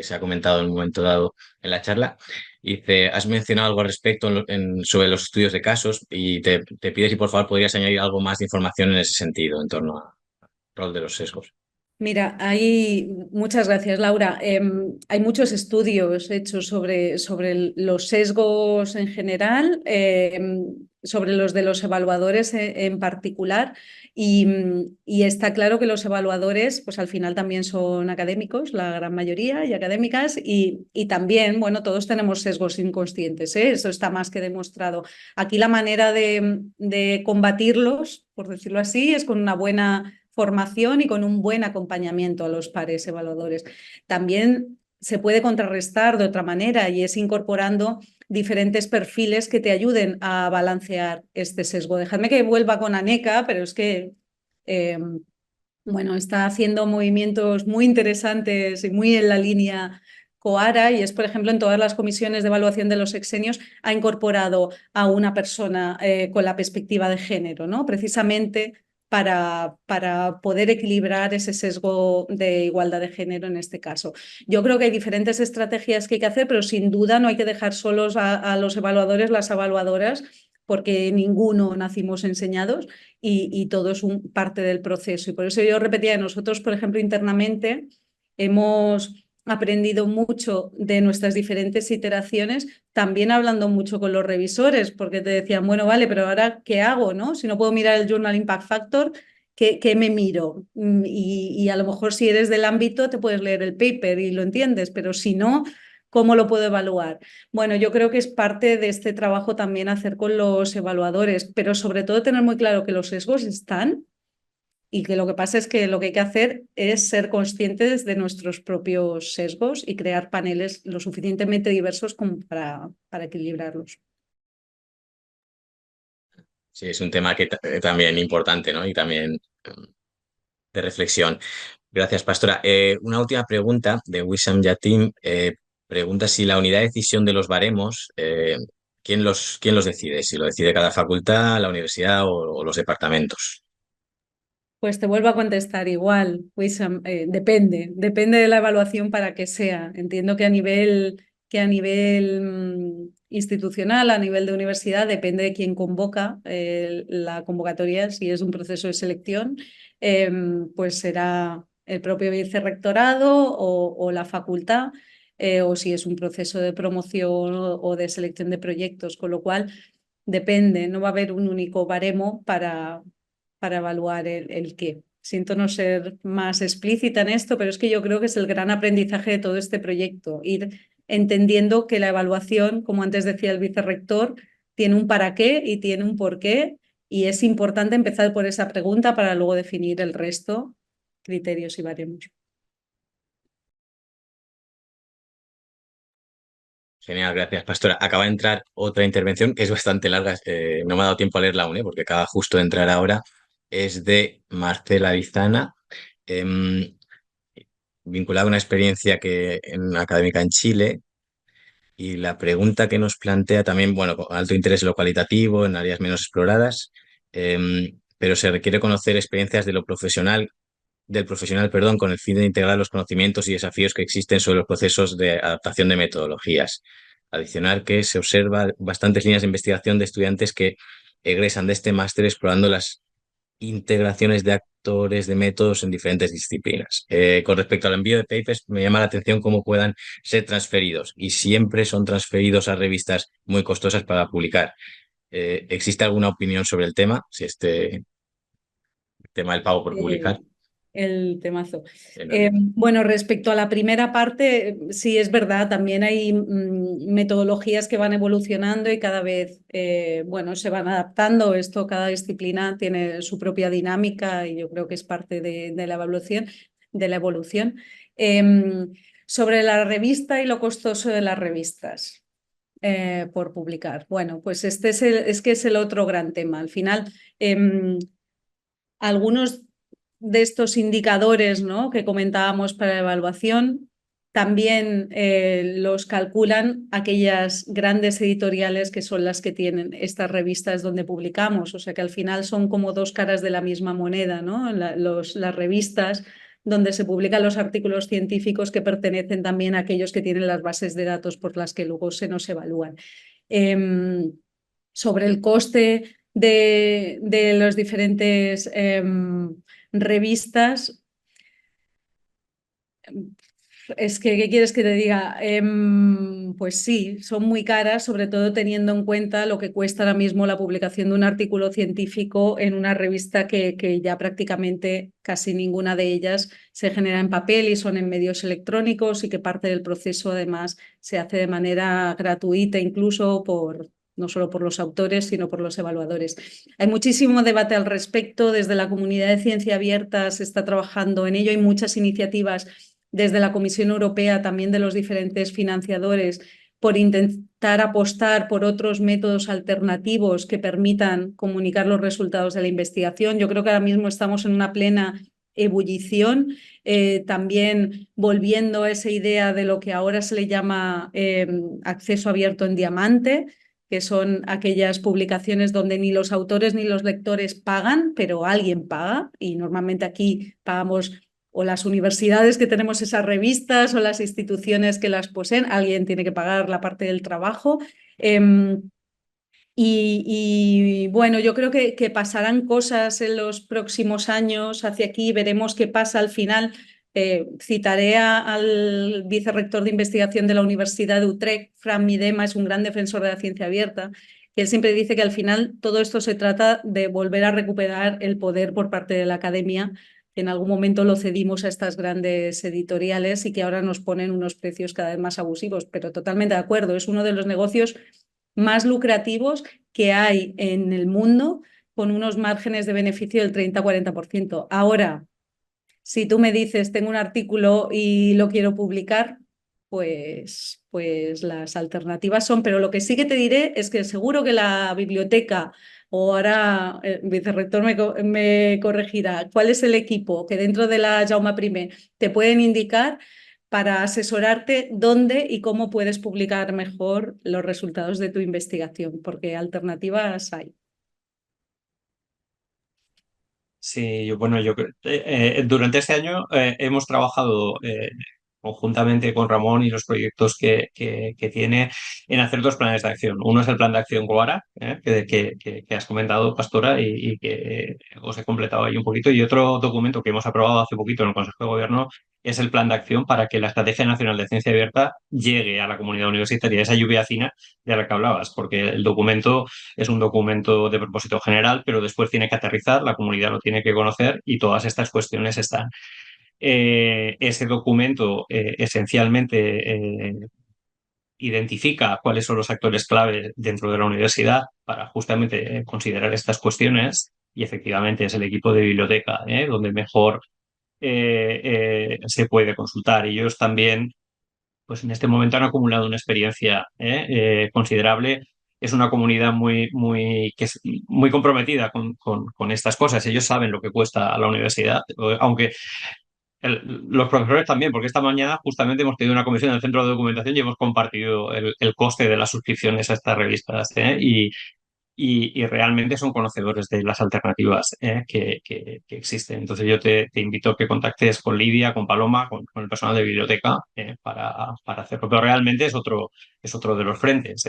se ha comentado en un momento dado en la charla. Dice, has mencionado algo al respecto sobre los estudios de casos y te pides si por favor podrías añadir algo más de información en ese sentido, en torno al rol de los sesgos. Mira, muchas gracias, Laura. Hay muchos estudios hechos sobre los sesgos en general, sobre los de los evaluadores en particular, y está claro que los evaluadores, pues al final también son académicos, la gran mayoría, y académicas, y también, bueno, todos tenemos sesgos inconscientes, ¿eh? Eso está más que demostrado. Aquí la manera de combatirlos, por decirlo así, es con una buena formación y con un buen acompañamiento a los pares evaluadores. También se puede contrarrestar de otra manera y es incorporando diferentes perfiles que te ayuden a balancear este sesgo. Dejadme que vuelva con Aneca, pero es que bueno, está haciendo movimientos muy interesantes y muy en la línea Coara, y es, por ejemplo, en todas las comisiones de evaluación de los sexenios ha incorporado a una persona con la perspectiva de género, ¿no? Precisamente para poder equilibrar ese sesgo de igualdad de género en este caso. Yo creo que hay diferentes estrategias que hay que hacer, pero sin duda no hay que dejar solos a los evaluadores, las evaluadoras, porque ninguno nacimos enseñados y todo es parte del proceso. Y por eso yo repetía, nosotros, por ejemplo, internamente hemos aprendido mucho de nuestras diferentes iteraciones, también hablando mucho con los revisores, porque te decían, bueno, vale, pero ahora, ¿qué hago? ¿No? Si no puedo mirar el Journal Impact Factor, ¿qué me miro? Y a lo mejor si eres del ámbito te puedes leer el paper y lo entiendes, pero si no, ¿cómo lo puedo evaluar? Bueno, yo creo que es parte de este trabajo también hacer con los evaluadores, pero sobre todo tener muy claro que los sesgos están y que lo que pasa es que lo que hay que hacer es ser conscientes de nuestros propios sesgos y crear paneles lo suficientemente diversos como para equilibrarlos. Sí, es un tema que también importante, ¿no? Y también de reflexión. Gracias, Pastora. Una última pregunta de Wissam Yatim. Pregunta si la unidad de decisión de los baremos, quién los decide? Si lo decide cada facultad, la universidad o los departamentos. Pues te vuelvo a contestar igual, Wissam, depende de la evaluación para que sea. Entiendo que a nivel institucional, a nivel de universidad, depende de quién convoca la convocatoria. Si es un proceso de selección, pues será el propio vicerrectorado o la facultad, o si es un proceso de promoción o de selección de proyectos, con lo cual depende, no va a haber un único baremo para evaluar el qué. Siento no ser más explícita en esto, pero es que yo creo que es el gran aprendizaje de todo este proyecto, ir entendiendo que la evaluación, como antes decía el vicerrector, tiene un para qué y tiene un por qué, y es importante empezar por esa pregunta para luego definir el resto, criterios y baremos. Genial, gracias, Pastora. Acaba de entrar otra intervención que es bastante larga. No me ha dado tiempo a leerla aún, porque acaba justo de entrar ahora. Es de Marcela Lizana, em, vinculada a una experiencia académica en Chile. Y la pregunta que nos plantea también, bueno, con alto interés en lo cualitativo, en áreas menos exploradas, pero se requiere conocer experiencias del profesional, perdón, con el fin de integrar los conocimientos y desafíos que existen sobre los procesos de adaptación de metodologías. Adicional que se observa bastantes líneas de investigación de estudiantes que egresan de este máster explorando las integraciones de actores, de métodos en diferentes disciplinas. Con respecto al envío de papers, me llama la atención cómo puedan ser transferidos y siempre son transferidos a revistas muy costosas para publicar. ¿Existe alguna opinión sobre el tema? Si este tema del pago por publicar. El temazo. No. Bueno, respecto a la primera parte, sí es verdad, también hay metodologías que van evolucionando y cada vez, bueno, se van adaptando. Esto, cada disciplina tiene su propia dinámica y yo creo que es parte de la evaluación, de la evolución. Sobre la revista y lo costoso de las revistas. Por publicar. Bueno, pues este es que es el otro gran tema. Al final, algunos de estos indicadores, ¿no?, que comentábamos para la evaluación, también los calculan aquellas grandes editoriales que son las que tienen estas revistas donde publicamos. O sea que al final son como dos caras de la misma moneda, ¿no? Las revistas donde se publican los artículos científicos que pertenecen también a aquellos que tienen las bases de datos por las que luego se nos evalúan. Sobre el coste de las diferentes revistas, Es que, ¿qué quieres que te diga? Pues sí, son muy caras, sobre todo teniendo en cuenta lo que cuesta ahora mismo la publicación de un artículo científico en una revista que ya prácticamente casi ninguna de ellas se genera en papel y son en medios electrónicos y que parte del proceso además se hace de manera gratuita, incluso no solo por los autores, sino por los evaluadores. Hay muchísimo debate al respecto. Desde la comunidad de ciencia abierta se está trabajando en ello. Hay muchas iniciativas desde la Comisión Europea, también de los diferentes financiadores, por intentar apostar por otros métodos alternativos que permitan comunicar los resultados de la investigación. Yo creo que ahora mismo estamos en una plena ebullición, también volviendo a esa idea de lo que ahora se le llama acceso abierto en diamante, que son aquellas publicaciones donde ni los autores ni los lectores pagan, pero alguien paga, y normalmente aquí pagamos o las universidades que tenemos esas revistas o las instituciones que las poseen, alguien tiene que pagar la parte del trabajo. Bueno, yo creo que pasarán cosas en los próximos años hacia aquí, veremos qué pasa al final. Citaré al vicerrector de investigación de la Universidad de Utrecht, Fran Miedema, es un gran defensor de la ciencia abierta, que él siempre dice que al final todo esto se trata de volver a recuperar el poder por parte de la academia, que en algún momento lo cedimos a estas grandes editoriales y que ahora nos ponen unos precios cada vez más abusivos, pero totalmente de acuerdo, es uno de los negocios más lucrativos que hay en el mundo, con unos márgenes de beneficio del 30-40%. Ahora, si tú me dices, tengo un artículo y lo quiero publicar, pues las alternativas son, pero lo que sí que te diré es que seguro que la biblioteca, o ahora el vicerrector me corregirá, cuál es el equipo que dentro de la Jaume I te pueden indicar para asesorarte dónde y cómo puedes publicar mejor los resultados de tu investigación, porque alternativas hay. Sí, bueno, durante este año hemos trabajado conjuntamente con Ramón y los proyectos que tiene en hacer dos planes de acción. Uno es el plan de acción Goara, que has comentado, Pastora, y que os he completado ahí un poquito. Y otro documento que hemos aprobado hace poquito en el Consejo de Gobierno es el plan de acción para que la Estrategia Nacional de Ciencia Abierta llegue a la comunidad universitaria, esa lluvia fina de la que hablabas, porque el documento es un documento de propósito general, pero después tiene que aterrizar, la comunidad lo tiene que conocer y todas estas cuestiones están. Ese documento esencialmente identifica cuáles son los actores clave dentro de la universidad para justamente considerar estas cuestiones y efectivamente es el equipo de biblioteca donde mejor se puede consultar. Ellos también pues en este momento han acumulado una experiencia considerable. Es una comunidad que es muy comprometida con estas cosas. Ellos saben lo que cuesta a la universidad, aunque los profesores también, porque esta mañana justamente hemos tenido una comisión en el centro de documentación y hemos compartido el coste de las suscripciones a estas revistas. Y realmente son conocedores de las alternativas que existen. Entonces yo te invito a que contactes con Lidia, con Paloma, con el personal de biblioteca para hacerlo, pero realmente es otro de los frentes.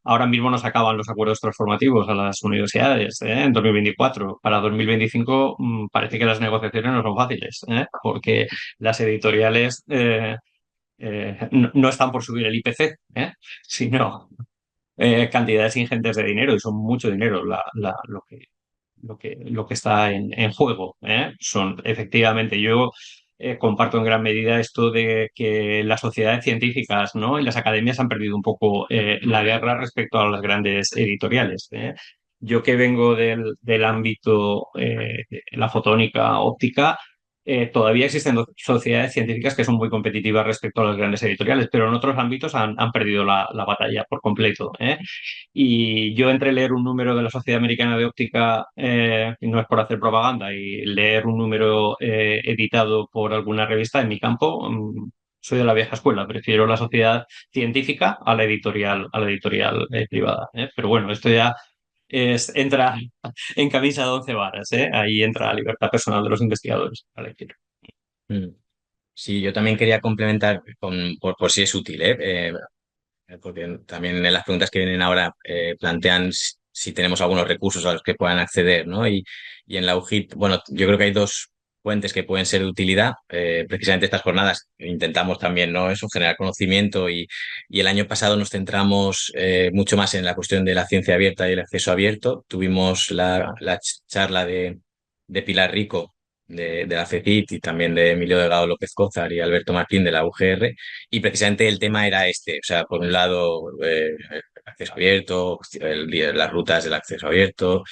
Ahora mismo nos acaban los acuerdos transformativos a las universidades en 2024. Para 2025 parece que las negociaciones no son fáciles, porque las editoriales no están por subir el IPC, sino cantidades ingentes de dinero y son mucho dinero lo que está en juego. Efectivamente, yo comparto en gran medida esto de que las sociedades científicas, ¿no? y las academias han perdido un poco la guerra respecto a las grandes editoriales. Yo que vengo del ámbito de la fotónica óptica, todavía existen sociedades científicas que son muy competitivas respecto a las grandes editoriales, pero en otros ámbitos han perdido la batalla por completo. Y yo entre leer un número de la Sociedad Americana de Óptica, y no es por hacer propaganda, y leer un número editado por alguna revista en mi campo, soy de la vieja escuela, prefiero la sociedad científica a la editorial privada. Pero bueno, esto ya entra en camisa de 11 varas, ahí entra la libertad personal de los investigadores. Vale, Mm. Sí, yo también quería complementar por si es útil, porque también en las preguntas que vienen ahora plantean si tenemos algunos recursos a los que puedan acceder, ¿no? Y en la UJIT, bueno, yo creo que hay dos fuentes que pueden ser de utilidad. Precisamente estas jornadas intentamos también, ¿no? Eso, generar conocimiento y el año pasado nos centramos mucho más en la cuestión de la ciencia abierta y el acceso abierto. Tuvimos la charla de Pilar Rico de la FECIT y también de Emilio Delgado López Cózar y Alberto Martín de la UGR y precisamente el tema era este, o sea, por un lado el acceso abierto, las rutas del acceso abierto,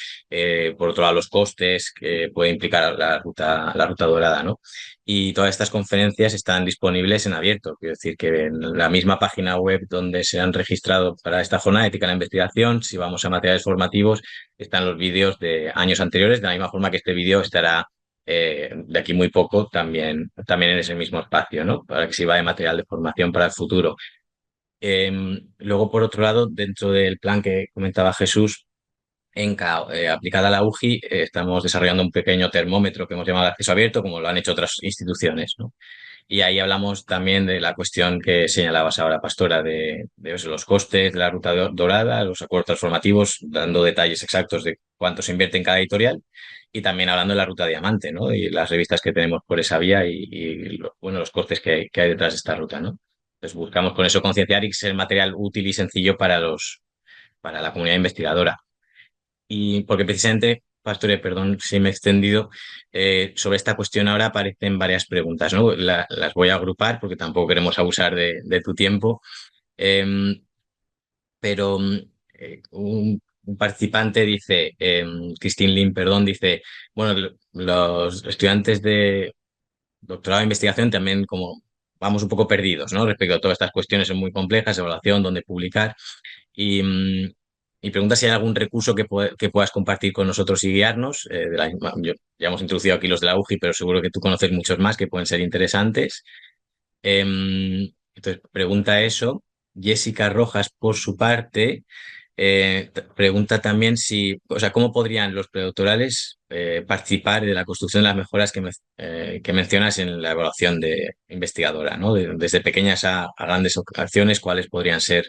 por otro lado, los costes que puede implicar la ruta dorada, ¿no? Y todas estas conferencias están disponibles en abierto. Quiero decir que en la misma página web donde se han registrado para esta jornada de ética en la investigación, si vamos a materiales formativos, están los vídeos de años anteriores, de la misma forma que este vídeo estará de aquí muy poco también en ese mismo espacio, ¿no? Para que sirva de material de formación para el futuro. Luego, por otro lado, dentro del plan que comentaba Jesús, aplicada a la UGI, estamos desarrollando un pequeño termómetro que hemos llamado acceso abierto, como lo han hecho otras instituciones, ¿no? Y ahí hablamos también de la cuestión que señalabas ahora, Pastora, de eso, los costes de la ruta dorada, los acuerdos transformativos, dando detalles exactos de cuánto se invierte en cada editorial y también hablando de la ruta diamante, ¿no? Y las revistas que tenemos por esa vía bueno, los costes que hay detrás de esta ruta, ¿no? Entonces buscamos con eso concienciar y ser material útil y sencillo para la comunidad investigadora. Y porque precisamente, Pastore, perdón si me he extendido, sobre esta cuestión ahora aparecen varias preguntas, ¿no? Las voy a agrupar porque tampoco queremos abusar de tu tiempo. Em, pero un participante dice, Christine Lim, perdón, dice, bueno, los estudiantes de doctorado de investigación también como vamos un poco perdidos, ¿no? Respecto a todas estas cuestiones son muy complejas, evaluación, dónde publicar. Y, y pregunta si hay algún recurso que puedas compartir con nosotros y guiarnos. Ya hemos introducido aquí los de la UGI, pero seguro que tú conoces muchos más que pueden ser interesantes. Entonces, pregunta eso. Jessica Rojas, por su parte, pregunta también si, o sea, cómo podrían los predoctorales participar de la construcción de las mejoras que mencionas en la evaluación de investigadora, ¿no? Desde pequeñas a grandes acciones, cuál podría ser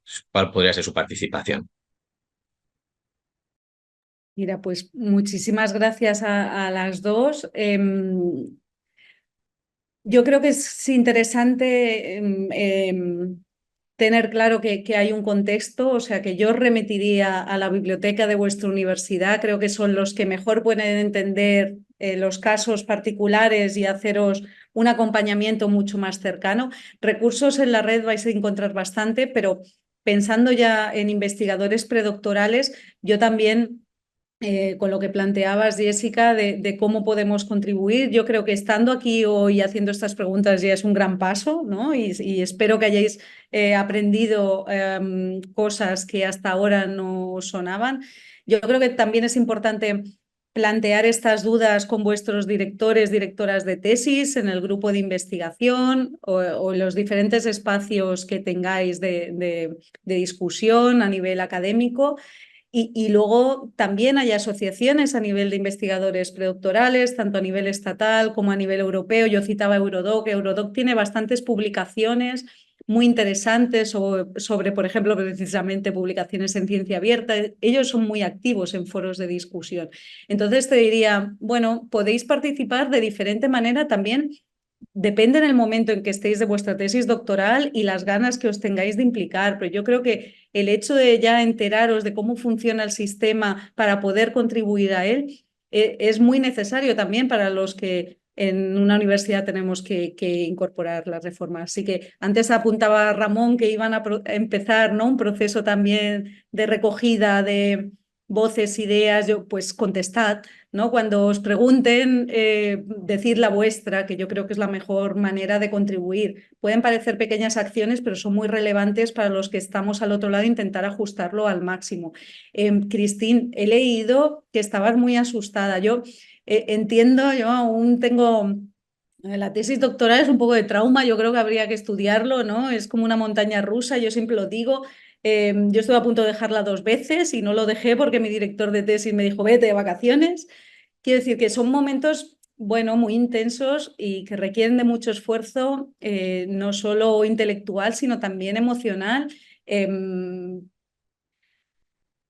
su participación. Mira, pues muchísimas gracias a las dos. Yo creo que es interesante tener claro que hay un contexto, o sea, que yo remitiría a la biblioteca de vuestra universidad, creo que son los que mejor pueden entender los casos particulares y haceros un acompañamiento mucho más cercano. Recursos en la red vais a encontrar bastante, pero pensando ya en investigadores predoctorales, yo también con lo que planteabas, Jessica, de cómo podemos contribuir. Yo creo que estando aquí hoy haciendo estas preguntas ya es un gran paso, ¿no? Y espero que hayáis aprendido cosas que hasta ahora no sonaban. Yo creo que también es importante plantear estas dudas con vuestros directores, directoras de tesis en el grupo de investigación o en los diferentes espacios que tengáis de discusión a nivel académico. Y luego también hay asociaciones a nivel de investigadores predoctorales, tanto a nivel estatal como a nivel europeo. Yo citaba Eurodoc. Eurodoc tiene bastantes publicaciones muy interesantes sobre, por ejemplo, precisamente publicaciones en ciencia abierta. Ellos son muy activos en foros de discusión. Entonces te diría, bueno, podéis participar de diferente manera también. Depende en el momento en que estéis de vuestra tesis doctoral y las ganas que os tengáis de implicar, pero yo creo que el hecho de ya enteraros de cómo funciona el sistema para poder contribuir a él es muy necesario también para los que en una universidad tenemos que incorporar las reformas. Así que antes apuntaba Ramón que iban a empezar, ¿no? Un proceso también de recogida de voces, ideas, yo pues contestad, ¿no? Cuando os pregunten, decid la vuestra, que yo creo que es la mejor manera de contribuir. Pueden parecer pequeñas acciones, pero son muy relevantes para los que estamos al otro lado e intentar ajustarlo al máximo. Christine, he leído que estabas muy asustada. Yo entiendo, yo aún tengo... La tesis doctoral es un poco de trauma, yo creo que habría que estudiarlo, ¿no? Es como una montaña rusa, yo siempre lo digo. Yo estuve a punto de dejarla 2 veces y no lo dejé porque mi director de tesis me dijo, vete de vacaciones. Quiero decir que son momentos, bueno, muy intensos y que requieren de mucho esfuerzo, no solo intelectual, sino también emocional.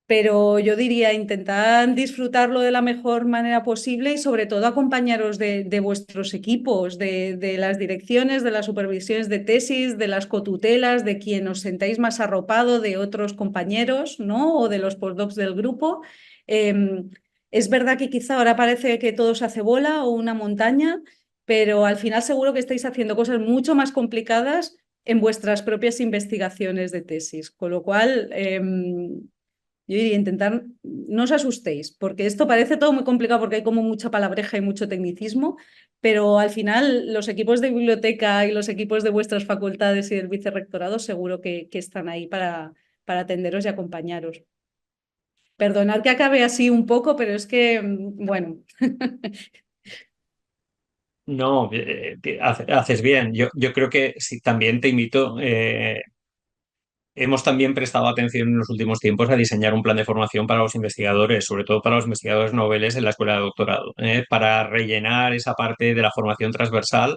pero yo diría intentar disfrutarlo de la mejor manera posible y sobre todo acompañaros de vuestros equipos, de las direcciones, de las supervisiones de tesis, de las cotutelas, de quien os sentáis más arropado, de otros compañeros, ¿no? O de los postdocs del grupo. Es verdad que quizá ahora parece que todo se hace bola o una montaña, pero al final seguro que estáis haciendo cosas mucho más complicadas en vuestras propias investigaciones de tesis, con lo cual yo diría intentar, no os asustéis, porque esto parece todo muy complicado porque hay como mucha palabreja y mucho tecnicismo, pero al final los equipos de biblioteca y los equipos de vuestras facultades y del vicerrectorado seguro que están ahí para atenderos y acompañaros. Perdonad que acabe así un poco, pero es que, bueno. No, haces bien. Yo creo que sí, también te invito. Hemos también prestado atención en los últimos tiempos a diseñar un plan de formación para los investigadores, sobre todo para los investigadores noveles en la escuela de doctorado, para rellenar esa parte de la formación transversal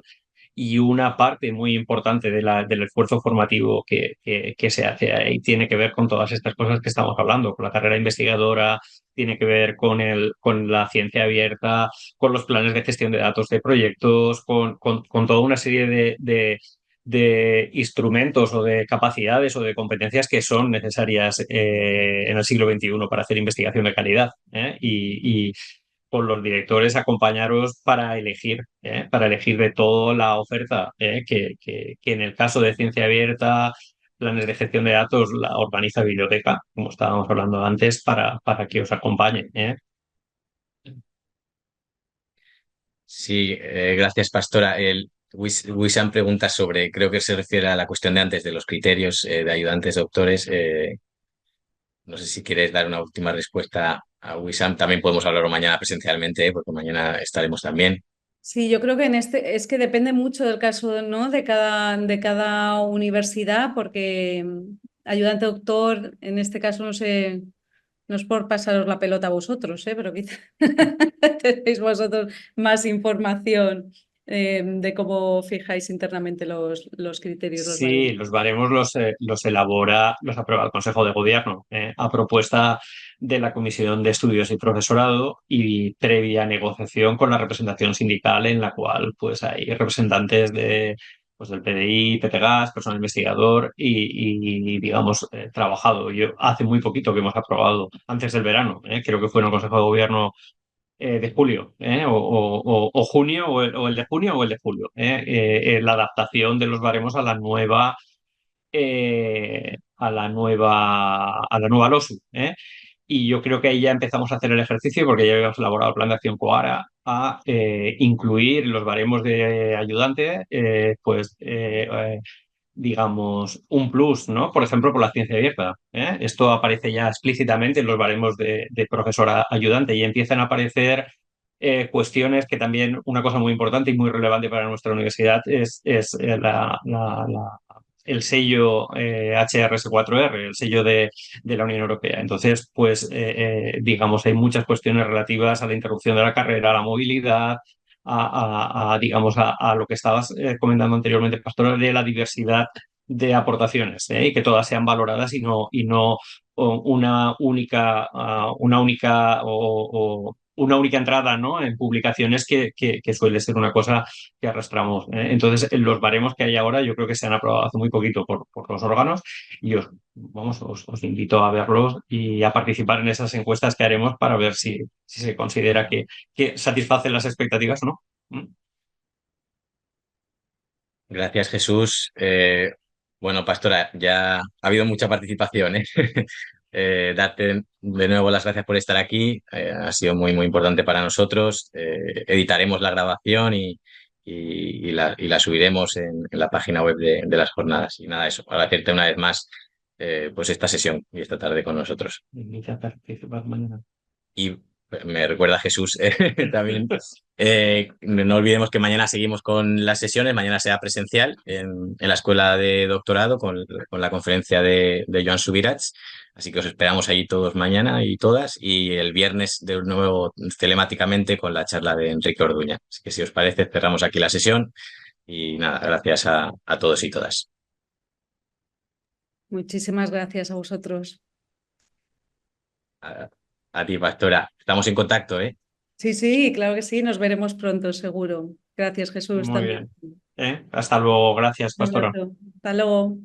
y una parte muy importante del esfuerzo formativo que se hace ahí tiene que ver con todas estas cosas que estamos hablando, con la carrera investigadora, tiene que ver con la ciencia abierta, con los planes de gestión de datos de proyectos, con toda una serie de instrumentos o de capacidades o de competencias que son necesarias en el siglo XXI para hacer investigación de calidad. Y con los directores acompañaros para elegir de toda la oferta, que en el caso de ciencia abierta, planes de gestión de datos, la organiza biblioteca, como estábamos hablando antes, para que os acompañe. Sí, gracias, Pastora. Wissam pregunta sobre, creo que se refiere a la cuestión de antes de los criterios de ayudantes doctores. No sé si quieres dar una última respuesta a Wissam. También podemos hablarlo mañana presencialmente, porque mañana estaremos también. Sí, yo creo que en este es que depende mucho del caso, ¿no? De cada universidad, porque ayudante doctor, en este caso, no sé, no es por pasaros la pelota a vosotros, pero quizá tenéis vosotros más información de cómo fijáis internamente los criterios, los Sí, baremos. los baremos los aprueba el Consejo de Gobierno, a propuesta de la Comisión de Estudios y Profesorado y previa negociación con la representación sindical en la cual pues hay representantes del PDI, PTGAS, personal investigador y, digamos, trabajado. Yo hace muy poquito que hemos aprobado, antes del verano, creo que fue en el Consejo de Gobierno de julio, o junio, o el de junio o el de julio, la adaptación de los baremos a la nueva LOSU. Y yo creo que ahí ya empezamos a hacer el ejercicio porque ya habíamos elaborado el plan de acción COARA a incluir los baremos de ayudante, digamos, un plus, ¿no? Por ejemplo, por la ciencia abierta. Esto aparece ya explícitamente en los baremos de profesora ayudante y empiezan a aparecer cuestiones que también, una cosa muy importante y muy relevante para nuestra universidad es el sello HRS4R, el sello de la Unión Europea. Entonces, pues, digamos, hay muchas cuestiones relativas a la interrupción de la carrera, a la movilidad, digamos, a lo que estabas comentando anteriormente, Pastora, de la diversidad de aportaciones, y que todas sean valoradas y no una única entrada, ¿no? En publicaciones que suele ser una cosa que arrastramos. Entonces, los baremos que hay ahora yo creo que se han aprobado hace muy poquito por los órganos y os invito a verlos y a participar en esas encuestas que haremos para ver si se considera que satisface las expectativas o no. ¿Mm? Gracias, Jesús. Bueno, Pastora, ya ha habido mucha participación, ¿eh? Darte de nuevo las gracias por estar aquí. Ha sido muy, muy importante para nosotros. Editaremos la grabación y la subiremos en la página web de las jornadas. Y nada, eso, agradecerte una vez más pues esta sesión y esta tarde con nosotros. Invita a participar mañana. Y me recuerda Jesús también. No olvidemos que mañana seguimos con las sesiones. Mañana será presencial en la escuela de doctorado con la conferencia de Joan Subirats. Así que os esperamos allí todos mañana y todas. Y el viernes de nuevo telemáticamente con la charla de Enrique Orduña. Así que si os parece, cerramos aquí la sesión. Y nada, gracias a todos y todas. Muchísimas gracias a vosotros. A ti, Pastora. Estamos en contacto, ¿eh? Sí, sí, claro que sí, nos veremos pronto, seguro. Gracias, Jesús, Muy también. bien. Hasta luego. Gracias, Un Pastora. abrazo. Hasta luego.